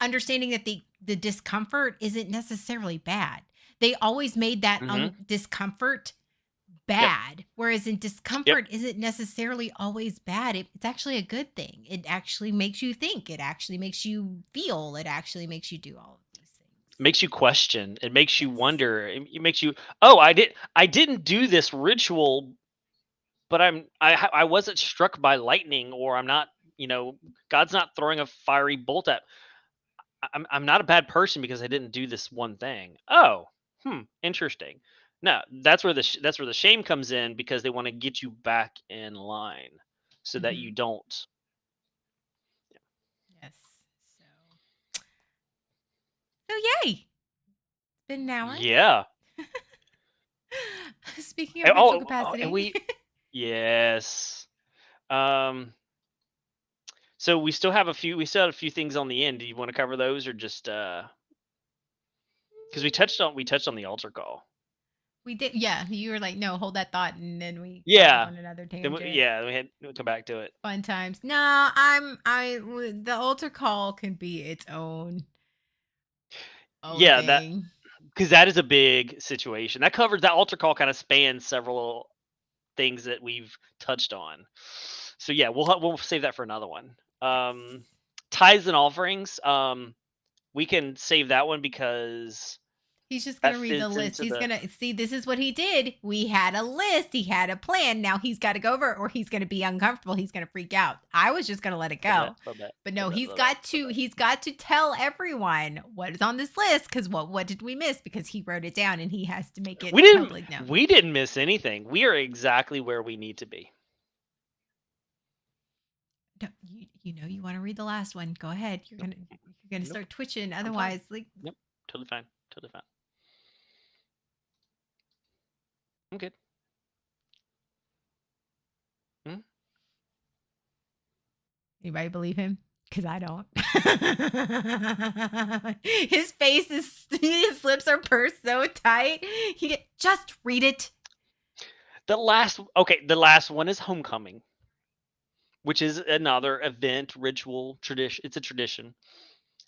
understanding that the discomfort isn't necessarily bad. They always made that Hmm. discomfort Yep. bad, whereas in Yep. discomfort isn't necessarily always bad. It's actually a good thing. It actually makes you think, it actually makes you feel, it actually makes you do all of these things. Makes you question. It makes you Yes. wonder. It makes you, oh, I didn't do this ritual, but I wasn't struck by lightning, or I'm not, God's not throwing a fiery bolt at. I'm not a bad person because I didn't do this one thing. Oh, interesting. No, that's where the shame comes in, because they want to get you back in line so that you Hmm. don't. Yes. So, so yay. It's been an hour. Yeah. Speaking of And, mental and capacity. yes. Um. So we still have a few things on the end. Do you want to cover those, or just because we touched on the altar call? We did, yeah. You were like, no, hold that thought, and then we got off Yeah. on another Then tangent. we'll come back to it. Fun times. No, the altar call can be its own Yeah, that thing. because that is a big situation. That altar call kind of spans several things that we've touched on. So yeah, we'll save that for another one. Yes. Tithes and offerings. We can save that one because He's just that gonna read the fits list. into He's the. gonna see, this is what he did. We had a list. He had a plan. Now he's got to go over it, or he's gonna be uncomfortable. He's gonna freak out. I was just gonna let it Love that. go. Love that. But Love no, that. Love that. Love that. he's got to tell everyone what is on this list, because what did we miss? Because he wrote it down and he has to make it We didn't public known. we didn't miss anything. We are exactly where we need to be. No, you know you want to read the last one. Go ahead. You're gonna Nope. start twitching. I'm fine. Otherwise, like, Nope. Totally fine. Totally fine. I'm good. Mhm. anybody believe him? Because I don't. His face is, his lips are pursed so tight. Just read it. The last one is homecoming, which is another event, ritual, tradition. It's a tradition.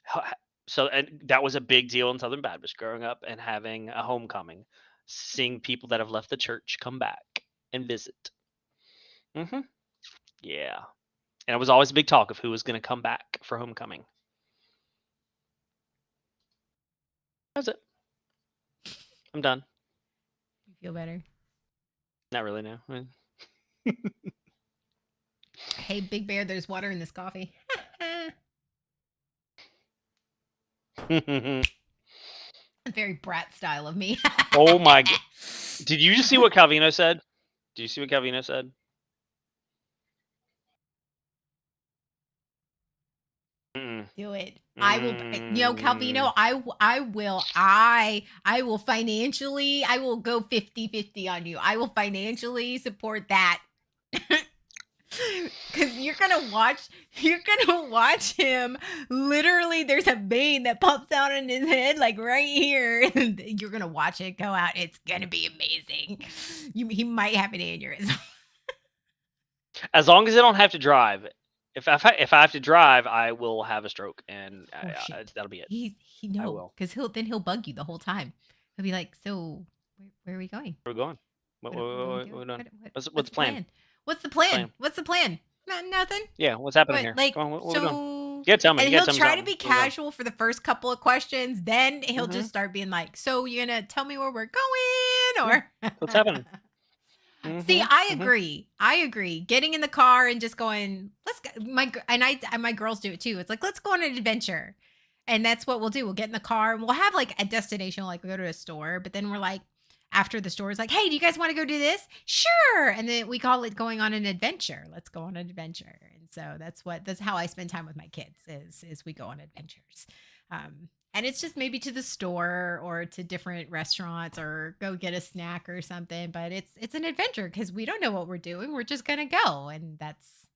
Ho- So, and that was a big deal in Southern Baptist growing up and having a homecoming, seeing people that have left the church come back and visit. Hmm. Yeah, and it was always a big talk of who was going to come back for homecoming. That's it. I'm done. You feel better? Not really. No. Hey, Big Bear, there's water in this coffee. Very brat style of me. Oh my god! Did you just see what Calvino said? Did you see what Calvino said? Mm-mm. Do it. I will, Calvino, I will financially, I will go 50-50 on you. I will financially support that. Because you're gonna watch him. Literally, there's a vein that pops out in his head, like right here. You're gonna watch it go out. It's gonna be amazing. He might have an aneurysm. As long as I don't have to drive. If I have to drive, I will have a stroke, and that'll be it. He will, because he'll bug you the whole time. He'll be like, "So, where are we going? Where are we going? What's the plan? What's the plan? What's the plan? Nothing. Yeah, what's happening here? Like, what we so doing? Yeah, tell me. And Yeah, he'll tell me try to something. be casual for the first couple of questions. Then he'll Mhm. just start being like, "So you're gonna tell me where we're going, or What's happening?" See, Mhm, I mhm. agree. I agree. Getting in the car and just going, let's go. My girls do it too. It's like, let's go on an adventure. And that's what we'll do. We'll get in the car and we'll have like a destination, like we go to a store, but then we're like, after the store is like, hey, do you guys want to go do this? Sure. And then we call it going on an adventure. Let's go on an adventure. And so that's how I spend time with my kids is we go on adventures. And it's just maybe to the store or to different restaurants or go get a snack or something. But it's an adventure because we don't know what we're doing. We're just gonna go, and that's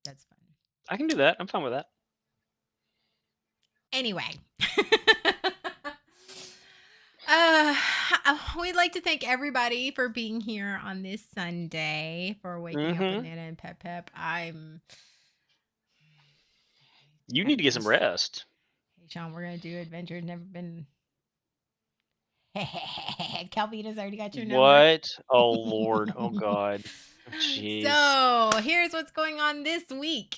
fun. I can do that. I'm fine with that. Anyway, we'd like to thank everybody for being here on this Sunday for waking up with Nana and PepPep. You need to get some rest. Hey, Sean, we're gonna do adventures. Never been. Calvina's already got your number. What? Oh Lord! Oh God! Jeez. So here's what's going on this week.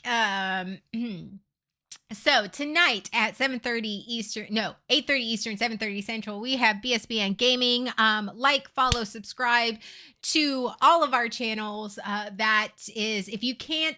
So tonight at 7:30 Eastern, no, 8:30 Eastern, 7:30 Central, we have BSBN Gaming. Like, follow, subscribe to all of our channels. That is, if you can't